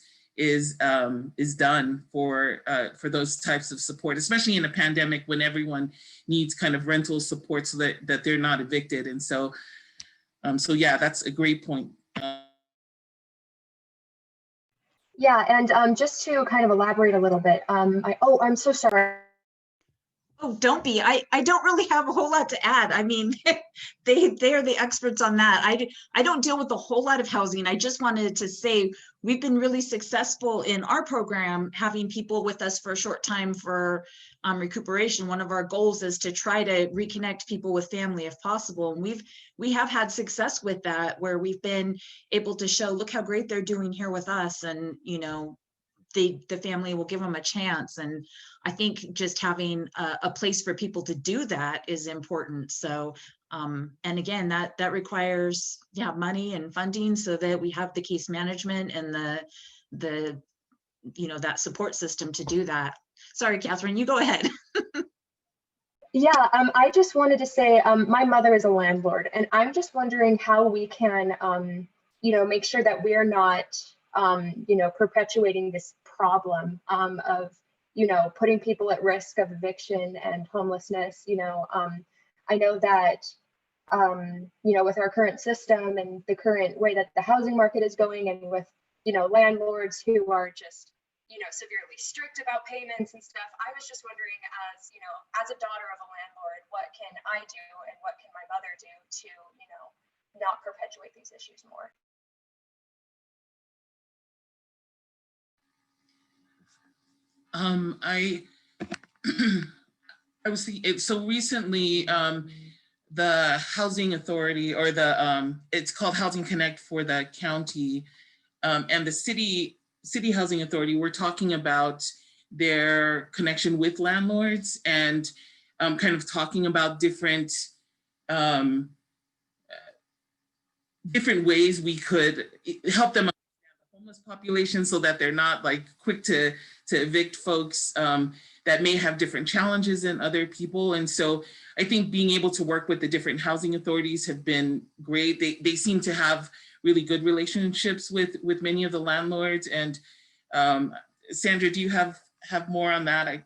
done for those types of support, especially in a pandemic when everyone needs kind of rental support so that they're not evicted. And so, so yeah, that's a great point. Yeah, and just to kind of elaborate a little bit, I'm so sorry. Oh, don't be. I don't really have a whole lot to add. I mean, they're the experts on that. I don't deal with a whole lot of housing. I just wanted to say we've been really successful in our program, having people with us for a short time for recuperation. One of our goals is to try to reconnect people with family if possible. And we have had success with that, where we've been able to show, look how great they're doing here with us. And, you know, the family will give them a chance. And I think just having a place for people to do that is important. So, and again, that requires, yeah, money and funding so that we have the case management and the you know, that support system to do that. Sorry, Catherine, you go ahead. Yeah, I just wanted to say, my mother is a landlord, and I'm just wondering how we can, you know, make sure that we're not, you know, perpetuating this problem of, you know, putting people at risk of eviction and homelessness. You know, I know that, you know, with our current system and the current way that the housing market is going, and with, you know, landlords who are just, you know, severely strict about payments and stuff. I was just wondering, as, you know, as a daughter of a landlord, what can I do and what can my mother do to, you know, not perpetuate these issues more? I was thinking, so recently, the Housing Authority, or the it's called Housing Connect for the county, and the city Housing Authority, we're talking about their connection with landlords, and kind of talking about different ways we could help them understand the homeless population, so that they're not like quick to evict folks that may have different challenges than other people. And so I think being able to work with the different housing authorities have been great. They seem to have really good relationships with many of the landlords. And Sandra, do you have more on that?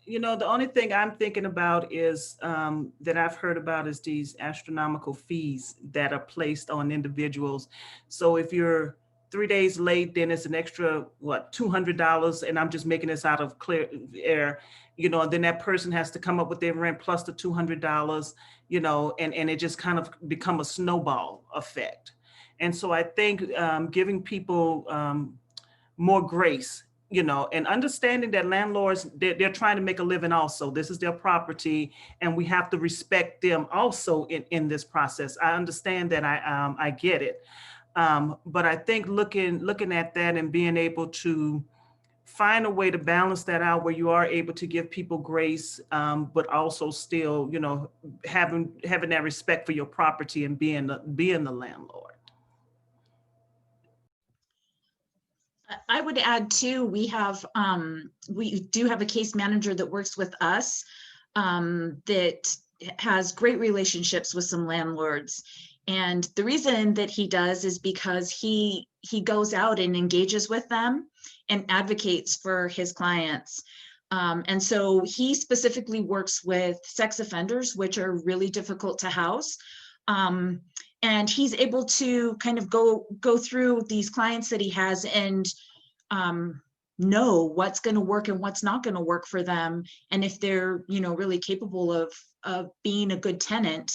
You know, the only thing I'm thinking about is that I've heard about is these astronomical fees that are placed on individuals. So if you're 3 days late, then it's an extra, what, $200, and I'm just making this out of clear air, you know, and then that person has to come up with their rent plus the $200, you know, and it just kind of become a snowball effect. And so I think giving people more grace, you know, and understanding that landlords, they're trying to make a living also. This is their property, and we have to respect them also in this process. I understand that, I get it. But I think looking at that and being able to find a way to balance that out, where you are able to give people grace, but also still, you know, having that respect for your property and being the landlord. I would add too, we do have a case manager that works with us that has great relationships with some landlords. And the reason that he does is because he goes out and engages with them and advocates for his clients. And so he specifically works with sex offenders, which are really difficult to house. And he's able to kind of go through these clients that he has and know what's going to work and what's not going to work for them, and if they're, you know, really capable of being a good tenant.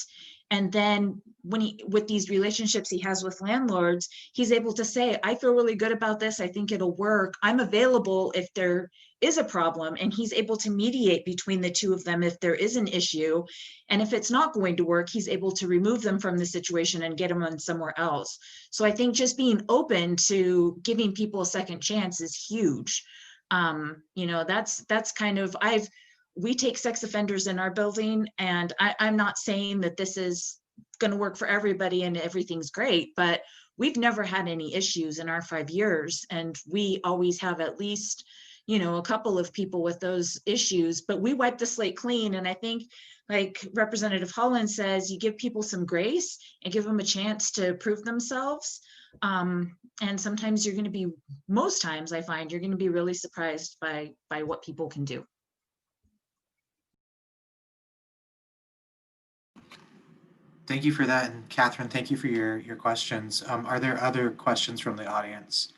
And then with these relationships he has with landlords, he's able to say, I feel really good about this. I think it'll work. I'm available if there is a problem. And he's able to mediate between the two of them if there is an issue. And if it's not going to work, he's able to remove them from the situation and get them on somewhere else. So I think just being open to giving people a second chance is huge. You know, that's kind of, we take sex offenders in our building, and I'm not saying that this is going to work for everybody and everything's great, but we've never had any issues in our 5 years. And we always have at least, you know, a couple of people with those issues, but we wipe the slate clean. And I think like Representative Holland says, you give people some grace and give them a chance to prove themselves. And sometimes you're going to be, most times I find you're going to be really surprised by what people can do. Thank you for that. And Catherine, thank you for your questions. Are there other questions from the audience?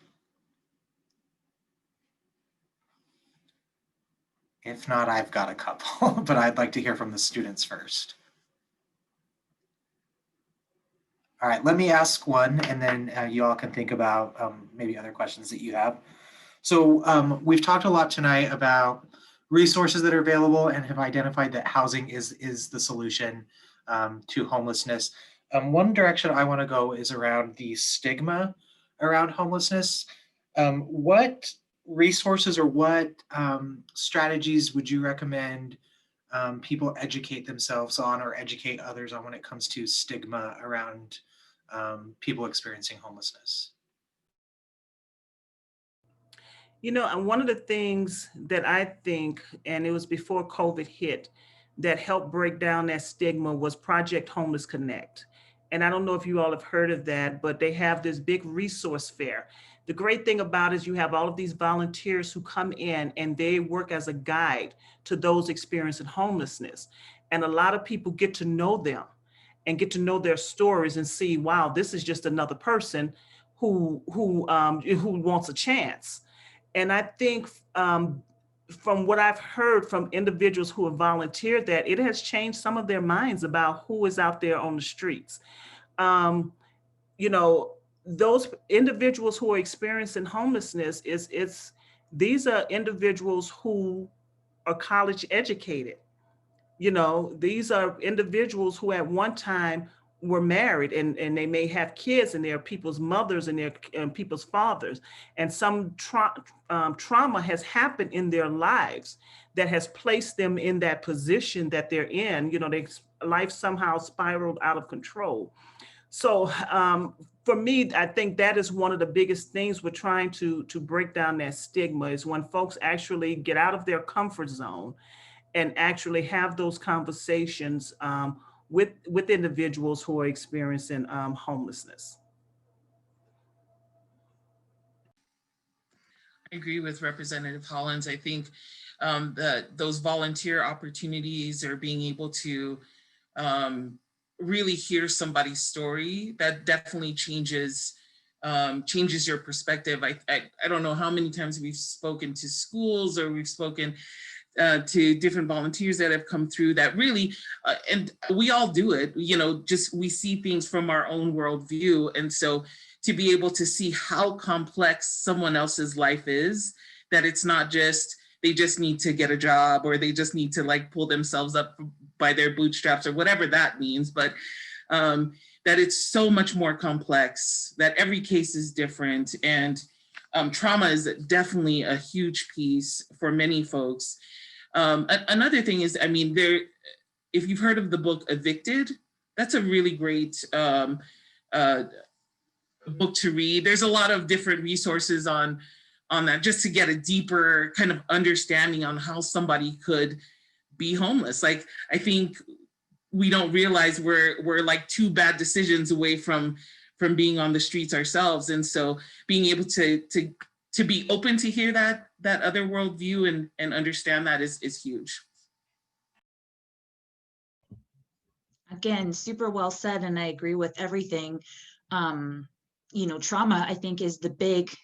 If not, I've got a couple, but I'd like to hear from the students first. All right, let me ask one, and then you all can think about maybe other questions that you have. So we've talked a lot tonight about resources that are available and have identified that housing is the solution to homelessness. One direction I want to go is around the stigma around homelessness. What resources or what strategies would you recommend people educate themselves on or educate others on when it comes to stigma around people experiencing homelessness? You know, and one of the things that I think, and it was before COVID hit, that helped break down that stigma was Project Homeless Connect. And I don't know if you all have heard of that, but they have this big resource fair. The great thing about it is you have all of these volunteers who come in and they work as a guide to those experiencing homelessness. And a lot of people get to know them and get to know their stories and see, wow, this is just another person who wants a chance. And I think from what I've heard from individuals who have volunteered that it has changed some of their minds about who is out there on the streets. You know, those individuals who are experiencing homelessness, these are individuals who are college educated. You know, these are individuals who at one time were married and they may have kids and they're people's mothers and people's fathers. And some trauma has happened in their lives that has placed them in that position that they're in. You know, their life somehow spiraled out of control. So for me, I think that is one of the biggest things we're trying to break down that stigma is when folks actually get out of their comfort zone and actually have those conversations with individuals who are experiencing homelessness. I agree with Representative Hollins. I think those volunteer opportunities or being able to really hear somebody's story, that definitely changes your perspective. I don't know how many times we've spoken to schools or we've spoken to different volunteers that have come through that really, and we all do it, you know, just we see things from our own worldview. And so to be able to see how complex someone else's life is, that it's not just, they just need to get a job or they just need to like pull themselves up by their bootstraps or whatever that means, but that it's so much more complex, that every case is different. And trauma is definitely a huge piece for many folks. Another thing is, I mean, if you've heard of the book Evicted, that's a really great book to read. There's a lot of different resources on that just to get a deeper kind of understanding on how somebody could be homeless. Like, I think we don't realize we're like 2 bad decisions away from being on the streets ourselves. And so being able to be open to hear that other worldview and understand that is huge. Again, super well said, and I agree with everything. You know, trauma, I think, is the big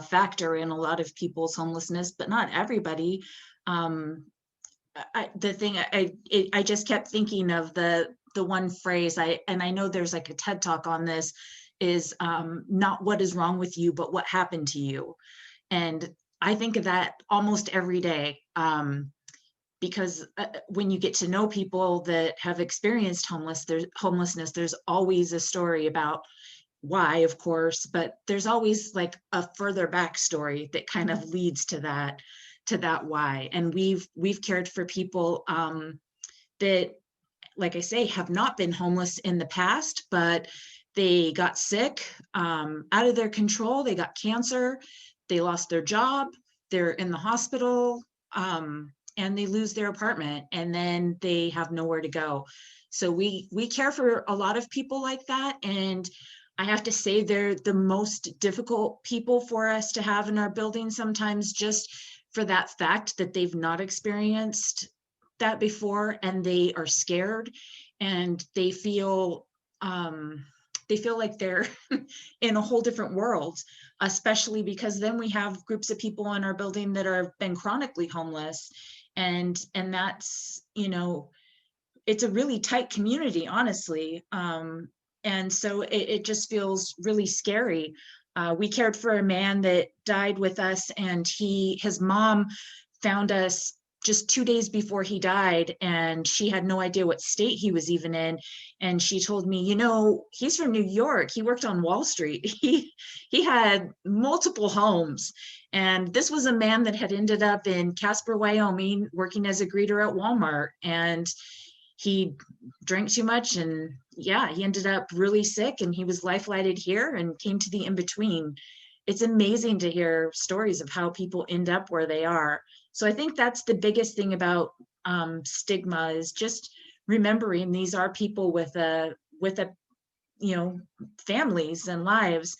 factor in a lot of people's homelessness, but not everybody. I just kept thinking of the one phrase, and I know there's like a TED Talk on this, is not what is wrong with you, but what happened to you. And I think of that almost every day, because when you get to know people that have experienced homelessness, there's always a story about why, of course, but there's always like a further backstory that kind of leads to that why. And we've cared for people that, like I say, have not been homeless in the past, but they got sick, out of their control. They got cancer, they lost their job, they're in the hospital, and they lose their apartment, and then they have nowhere to go. So we care for a lot of people like that. And I have to say they're the most difficult people for us to have in our building sometimes, just for that fact that they've not experienced that before, and they are scared, and they feel like they're in a whole different world, especially because then we have groups of people in our building that have been chronically homeless. And that's, you know, it's a really tight community, honestly. And so it just feels really scary. We cared for a man that died with us, and his mom found us just 2 days before he died, and she had no idea what state he was even in. And she told me, you know, he's from New York. He worked on Wall Street. He had multiple homes. And this was a man that had ended up in Casper, Wyoming, working as a greeter at Walmart. And he drank too much, and yeah, he ended up really sick, and he was life-flighted here and came to the in-between. It's amazing to hear stories of how people end up where they are. So I think that's the biggest thing about stigma, is just remembering these are people with a you know, families and lives.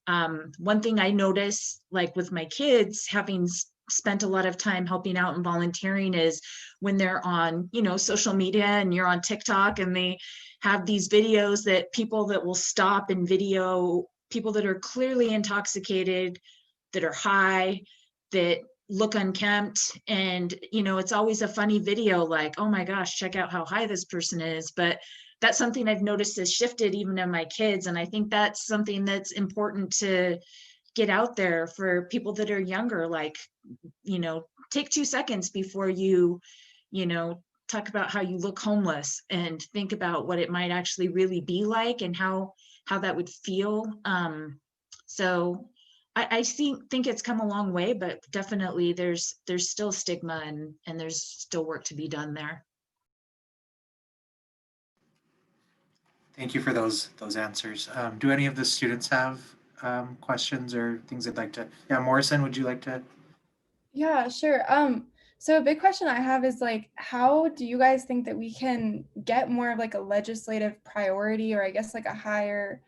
One thing I notice, like with my kids, having spent a lot of time helping out and volunteering, is when they're on, you know, social media, and you're on TikTok, and they have these videos that people that will stop and video people that are clearly intoxicated, that are high, that look unkempt. And, you know, it's always a funny video, like, oh my gosh, check out how high this person is. But that's something I've noticed has shifted even in my kids. And I think that's something that's important to get out there for people that are younger. Like, you know, take 2 seconds before you know, talk about how you look homeless, and think about what it might actually really be like, and how that would feel. So I think it's come a long way, but definitely there's still stigma, and there's still work to be done there. Thank you for those answers. Do any of the students have questions or things they'd like to? Yeah, Morrison, would you like to? Yeah, sure. So a big question I have is, like, how do you guys think that we can get more of like a legislative priority, or I guess like a higher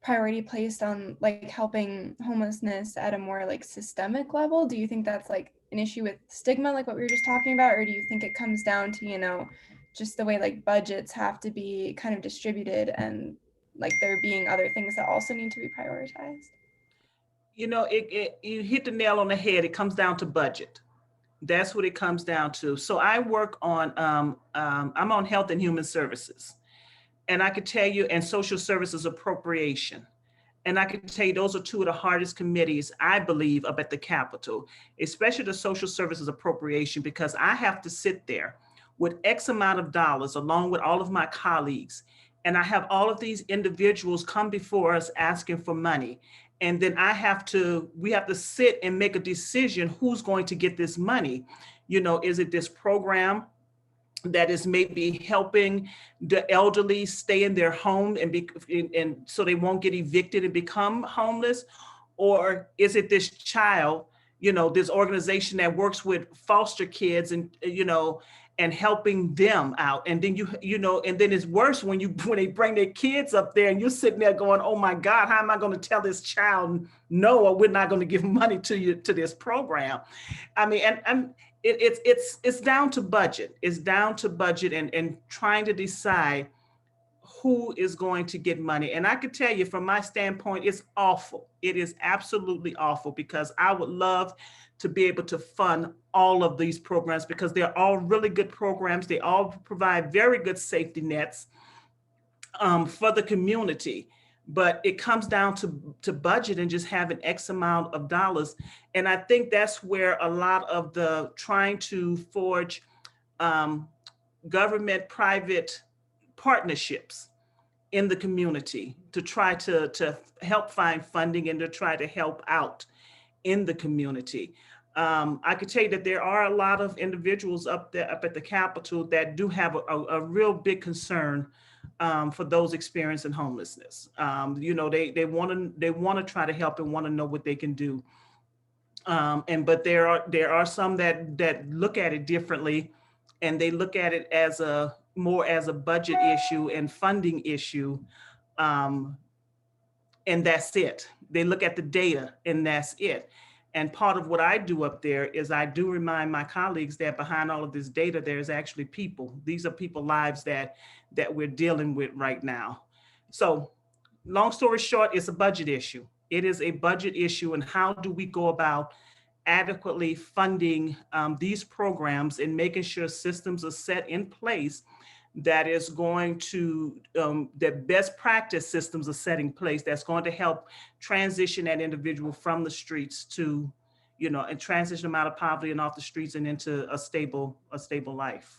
priority placed on like helping homelessness at a more like systemic level? Do you think that's like an issue with stigma, like what we were just talking about, or do you think it comes down to, you know, just the way like budgets have to be kind of distributed, and like there being other things that also need to be prioritized? You know, you hit the nail on the head. It comes down to budget. That's what it comes down to. So I work on, I'm on Health and Human Services. And I could tell you, and Social Services Appropriation. And I can tell you, those are two of the hardest committees, I believe, up at the Capitol, especially the Social Services Appropriation, because I have to sit there with X amount of dollars, along with all of my colleagues. And I have all of these individuals come before us asking for money. And then we have to sit and make a decision who's going to get this money. You know, is it this program that is maybe helping the elderly stay in their home and so they won't get evicted and become homeless? Or is it this child, you know, this organization that works with foster kids and, you know, and helping them out? And then you know, and then it's worse when they bring their kids up there, and you're sitting there going, oh my God, how am I going to tell this child no, or we're not going to give money to this program? I mean, and it's down to budget. It's down to budget and trying to decide who is going to get money. And I could tell you, from my standpoint, it's awful. It is absolutely awful, because I would love to be able to fund all of these programs, because they're all really good programs. They all provide very good safety nets for the community. But it comes down to budget and just having X amount of dollars. And I think that's where a lot of the trying to forge government-private partnerships in the community to try to help find funding and to try to help out in the community. I could tell you that there are a lot of individuals up at the Capitol that do have a real big concern for those experiencing homelessness. You know, they want to try to help and want to know what they can do. But there are some that look at it differently, and they look at it as more as a budget issue and funding issue. And that's it. They look at the data and that's it. And part of what I do up there is I do remind my colleagues that behind all of this data, there's actually people. These are people lives that we're dealing with right now. So long story short, it's a budget issue. It is a budget issue. And how do we go about adequately funding these programs and making sure systems are set in place that is going to, that best practice systems are set in place that's going to help transition that individual from the streets to, and transition them out of poverty and off the streets and into a stable life.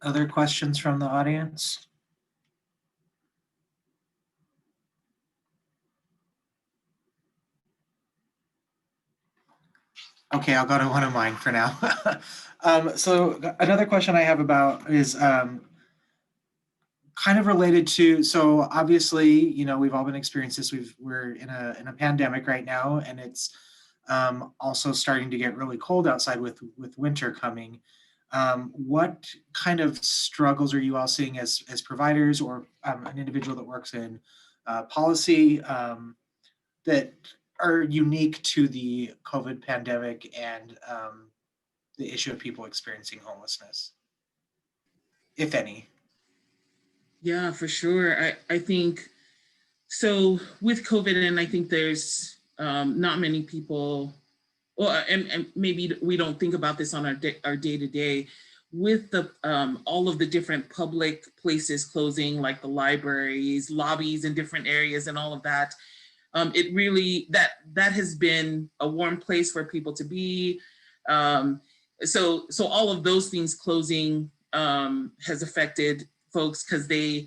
Other questions from the audience? Okay, I'll go to one of mine for now. So another question I have about is kind of related to, so obviously, we've all been experiencing this. We're in a pandemic right now, and it's also starting to get really cold outside with winter coming. What kind of struggles are you all seeing as providers or an individual that works in policy that are unique to the COVID pandemic and the issue of people experiencing homelessness, if any? Yeah, for sure. I think, so with COVID, and I think there's not many people, well, and maybe we don't think about this on our day-to-day, with the all of the different public places closing, like the libraries, lobbies in different areas and all of that. It really, that has been a warm place for people to be. So all of those things closing has affected folks because they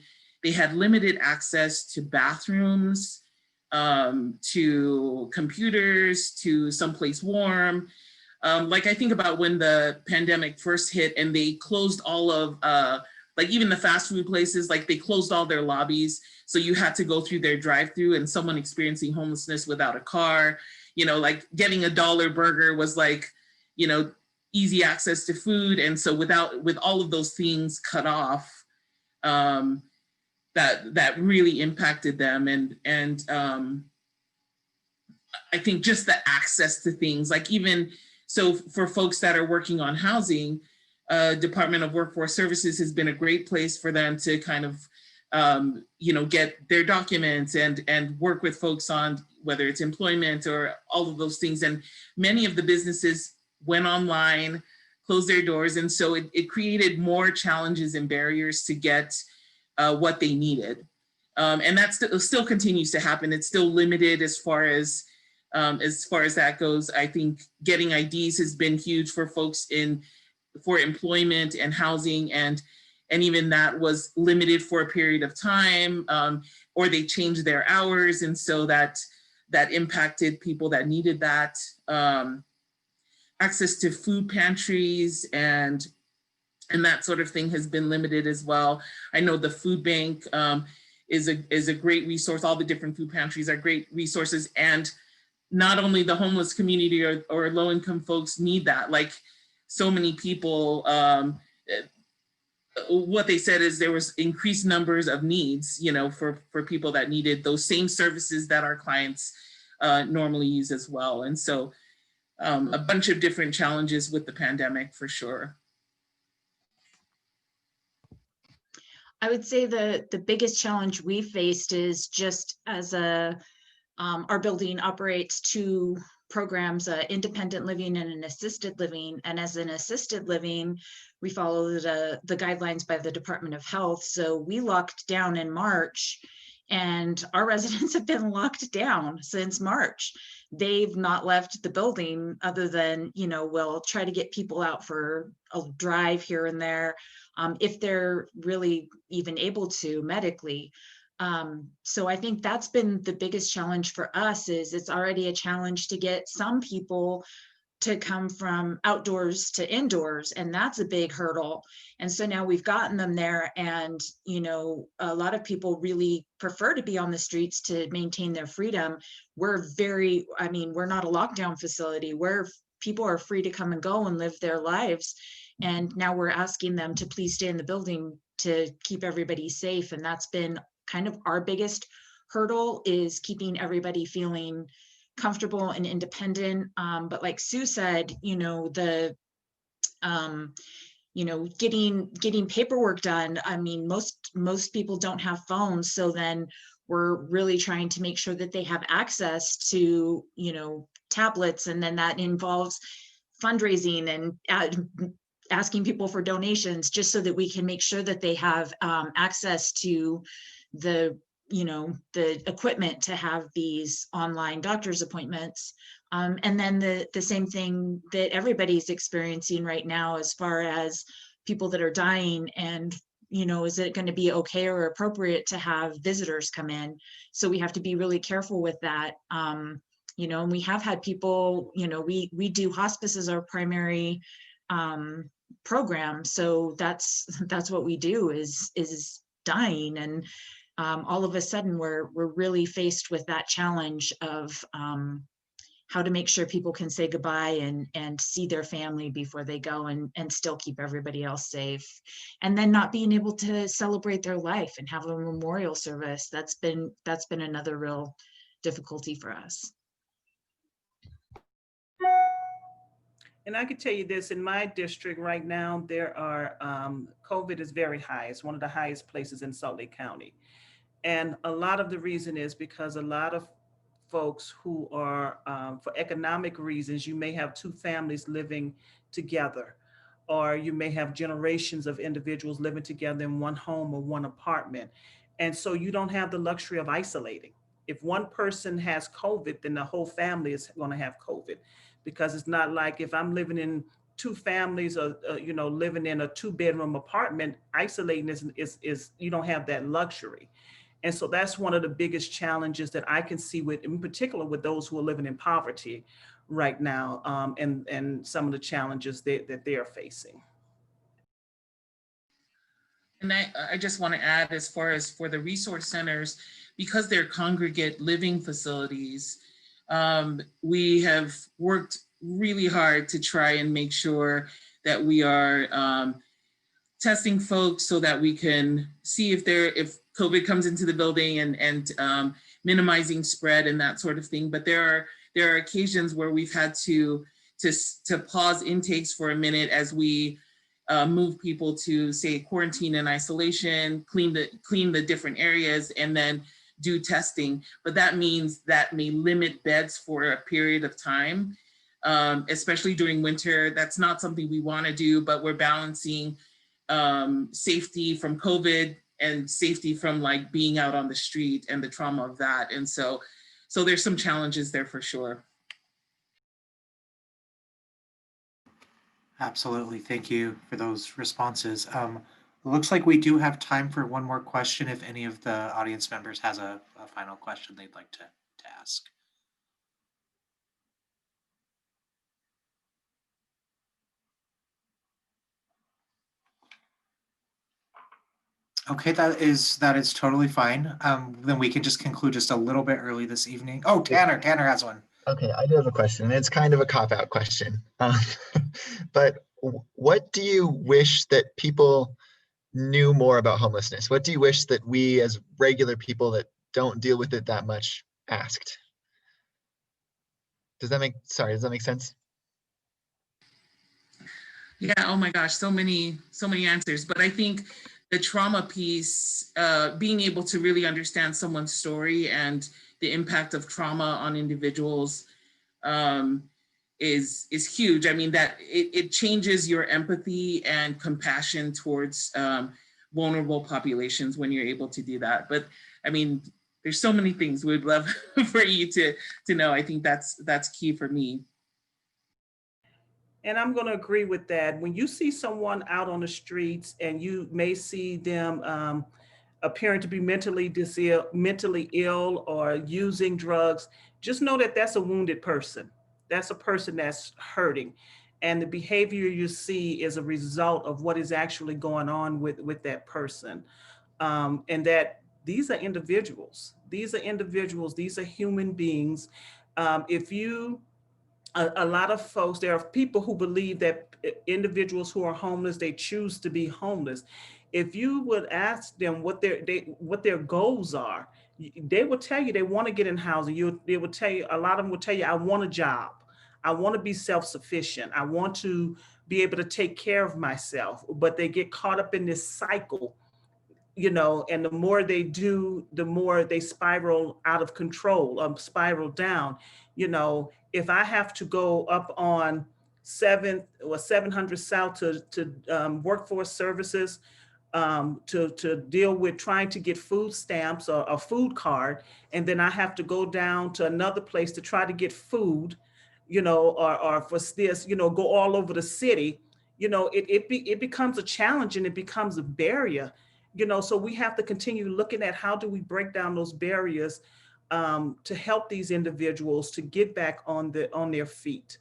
had limited access to bathrooms, to computers, to someplace warm. Like I think about when the pandemic first hit and they closed all of, like even the fast food places, like they closed all their lobbies. So you had to go through their drive-through, and someone experiencing homelessness without a car, like getting a $1 burger was like, easy access to food. And so with all of those things cut off, that really impacted them. And I think just the access to things, like even, so for folks that are working on housing, Department of Workforce Services has been a great place for them to kind of, get their documents and work with folks on whether it's employment or all of those things. And many of the businesses went online, closed their doors. And so it created more challenges and barriers to get what they needed. And that still continues to happen. It's still limited as far as that goes. I think getting IDs has been huge for folks for employment and housing, and even that was limited for a period of time, or they changed their hours, and so that impacted people that needed that. Access to food pantries and that sort of thing has been limited as well. I know the food bank is a great resource. All the different food pantries are great resources, and not only the homeless community or low-income folks need that. Like so many people, what they said is there was increased numbers of needs, for people that needed those same services that our clients normally use as well. And so a bunch of different challenges with the pandemic for sure. I would say the biggest challenge we faced is just as our building operates two programs, independent living and an assisted living. And as an assisted living, we follow the guidelines by the Department of Health. So we locked down in March, and our residents have been locked down since March. They've not left the building other than, we'll try to get people out for a drive here and there, if they're really even able to medically. So I think that's been the biggest challenge for us. Is it's already a challenge to get some people to come from outdoors to indoors, and that's a big hurdle. And so now we've gotten them there, and a lot of people really prefer to be on the streets to maintain their freedom. We're not a lockdown facility where people are free to come and go and live their lives, and now we're asking them to please stay in the building to keep everybody safe. And that's been kind of our biggest hurdle, is keeping everybody feeling comfortable and independent. But like Sue said, getting paperwork done. I mean, most people don't have phones, so then we're really trying to make sure that they have access to tablets, and then that involves fundraising and asking people for donations, just so that we can make sure that they have access to the equipment to have these online doctor's appointments. And then the same thing that everybody's experiencing right now, as far as people that are dying, and is it going to be okay or appropriate to have visitors come in? So we have to be really careful with that. And we have had people, we do hospice as our primary program, so that's what we do, is dying. And all of a sudden we're really faced with that challenge of how to make sure people can say goodbye and see their family before they go, and still keep everybody else safe, and then not being able to celebrate their life and have a memorial service. That's been another real difficulty for us. And I can tell you this, in my district right now, there are, COVID is very high. It's one of the highest places in Salt Lake County. And a lot of the reason is because a lot of folks who are, for economic reasons, you may have two families living together, or you may have generations of individuals living together in one home or one apartment. And so you don't have the luxury of isolating. If one person has COVID, then the whole family is going to have COVID, because it's not like if I'm living in two families, or living in a 2-bedroom apartment, isolating is you don't have that luxury. And so that's one of the biggest challenges that I can see, with, in particular, with those who are living in poverty right now, and some of the challenges that they are facing. And I just want to add, as far as for the resource centers, because they're congregate living facilities, we have worked really hard to try and make sure that we are testing folks so that we can see if COVID comes into the building, and minimizing spread and that sort of thing. But there are occasions where we've had to pause intakes for a minute as we move people to, say, quarantine and isolation, clean the different areas, and then do testing. But that means that may limit beds for a period of time, especially during winter. That's not something we want to do, but we're balancing safety from COVID and safety from like being out on the street and the trauma of that. And so there's some challenges there for sure. Absolutely. Thank you for those responses. It looks like we do have time for one more question, if any of the audience members has a final question they'd like to ask. Okay, that is totally fine. Then we can just conclude just a little bit early this evening. Oh, Tanner has one. Okay, I do have a question. It's kind of a cop-out question. But what do you wish that people knew more about homelessness? What do you wish that we, as regular people that don't deal with it that much, asked? Does that make sense? Yeah, oh my gosh, so many answers. But I think the trauma piece, being able to really understand someone's story and the impact of trauma on individuals is huge. I mean, that it changes your empathy and compassion towards vulnerable populations when you're able to do that. But I mean, there's so many things we'd love for you to know. I think that's key for me. And I'm going to agree with that. When you see someone out on the streets and you may see them appearing to be mentally ill or using drugs, just know that that's a wounded person. that's a person that's hurting. And the behavior you see is a result of what is actually going on with that person. And that these are individuals. These are individuals. These are human beings. If you a lot of folks, there are people who believe that individuals who are homeless, they choose to be homeless. If you would ask them what their goals are, they will tell you they want to get in housing. They will tell you, a lot of them will tell you, I want a job. I want to be self-sufficient. I want to be able to take care of myself. But they get caught up in this cycle, and the more they do, the more they spiral out of control, spiral down. If I have to go up on 700 South to workforce services, to deal with trying to get food stamps or a food card, and then I have to go down to another place to try to get food, or for this, go all over the city, it becomes a challenge and it becomes a barrier. So we have to continue looking at how do we break down those barriers, to help these individuals to get back on their feet.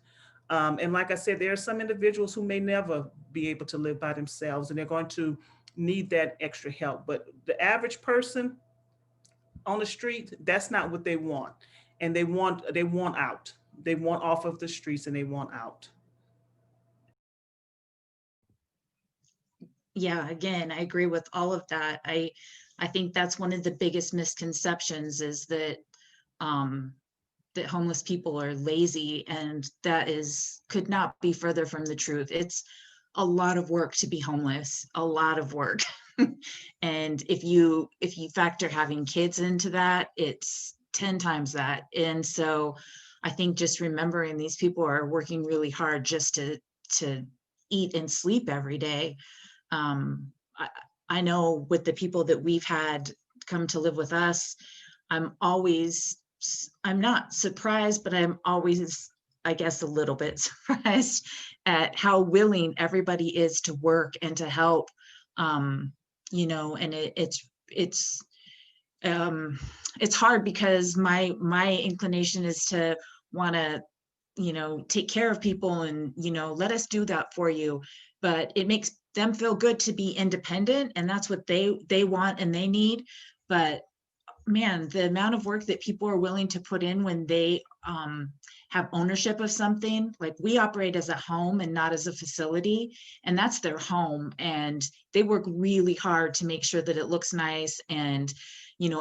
And like I said, there are some individuals who may never be able to live by themselves, and they're going to need that extra help. But the average person on the street, that's not what they want. And they want out. They want off of the streets and they want out. Yeah, again, I agree with all of that. I think that's one of the biggest misconceptions, is that that homeless people are lazy, and that could not be further from the truth. It's a lot of work to be homeless, a lot of work. And if you factor having kids into that, it's 10 times that. And so I think just remembering these people are working really hard just to eat and sleep every day. I know with the people that we've had come to live with us, I'm not surprised, but I'm always, I guess, a little bit surprised at how willing everybody is to work and to help. And it's hard, because my inclination is to want to, take care of people and, let us do that for you. But it makes them feel good to be independent, and that's what they want and they need. But man, the amount of work that people are willing to put in when they have ownership of something, like we operate as a home and not as a facility, and that's their home. And they work really hard to make sure that it looks nice, and,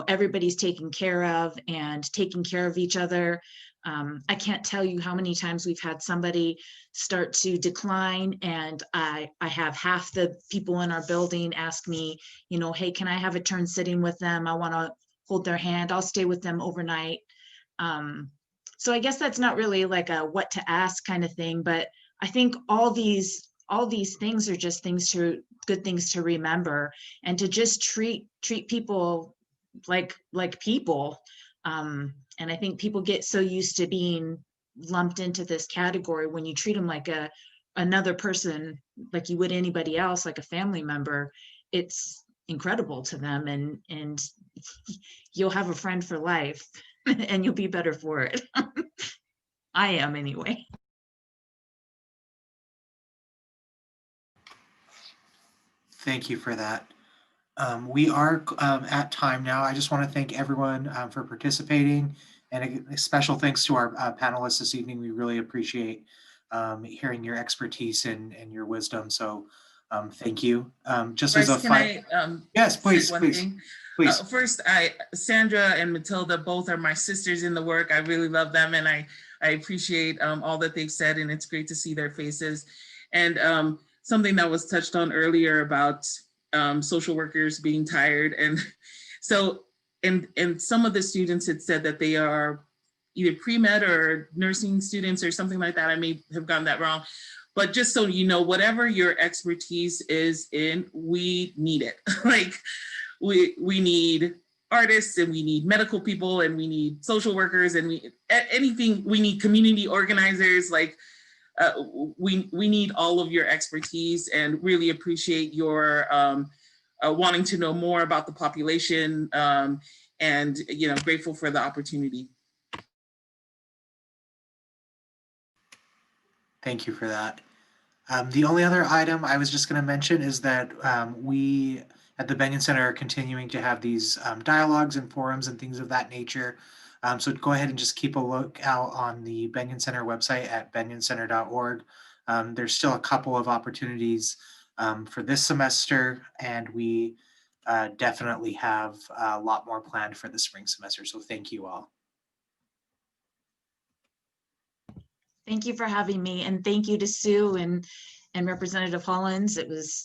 everybody's taken care of and taking care of each other. I can't tell you how many times we've had somebody start to decline, and I have half the people in our building ask me, hey, can I have a turn sitting with them? I want to hold their hand. I'll stay with them overnight. So I guess that's not really like a what to ask kind of thing, but I think all these things are just good things to remember, and to just treat people like people. And I think people get so used to being lumped into this category. When you treat them like another person, like you would anybody else, like a family member, it's incredible to them, and you'll have a friend for life and you'll be better for it. I am anyway. Thank you for that. We are at time now. I just want to thank everyone for participating, and a special thanks to our panelists this evening. We really appreciate hearing your expertise and your wisdom. So thank you. Just Bryce, as a yes, please, please. Please. First, Sandra and Matilda both are my sisters in the work. I really love them, and I appreciate all that they've said, and it's great to see their faces. And something that was touched on earlier about social workers being tired. And so, and some of the students had said that they are either pre-med or nursing students or something like that. I may have gotten that wrong. But just so you know, whatever your expertise is in, we need it. Like, we need artists, and we need medical people, and we need social workers, and we need community organizers. Like, we need all of your expertise, and really appreciate your wanting to know more about the population, and grateful for the opportunity. Thank you for that. The only other item I was just going to mention is that we at the Bennion Center are continuing to have these dialogues and forums and things of that nature. So go ahead and just keep a look out on the Bennion Center website at bennioncenter.org. There's still a couple of opportunities for this semester, and we definitely have a lot more planned for the spring semester. So thank you all. Thank you for having me, and thank you to Sue and Representative Hollins. It was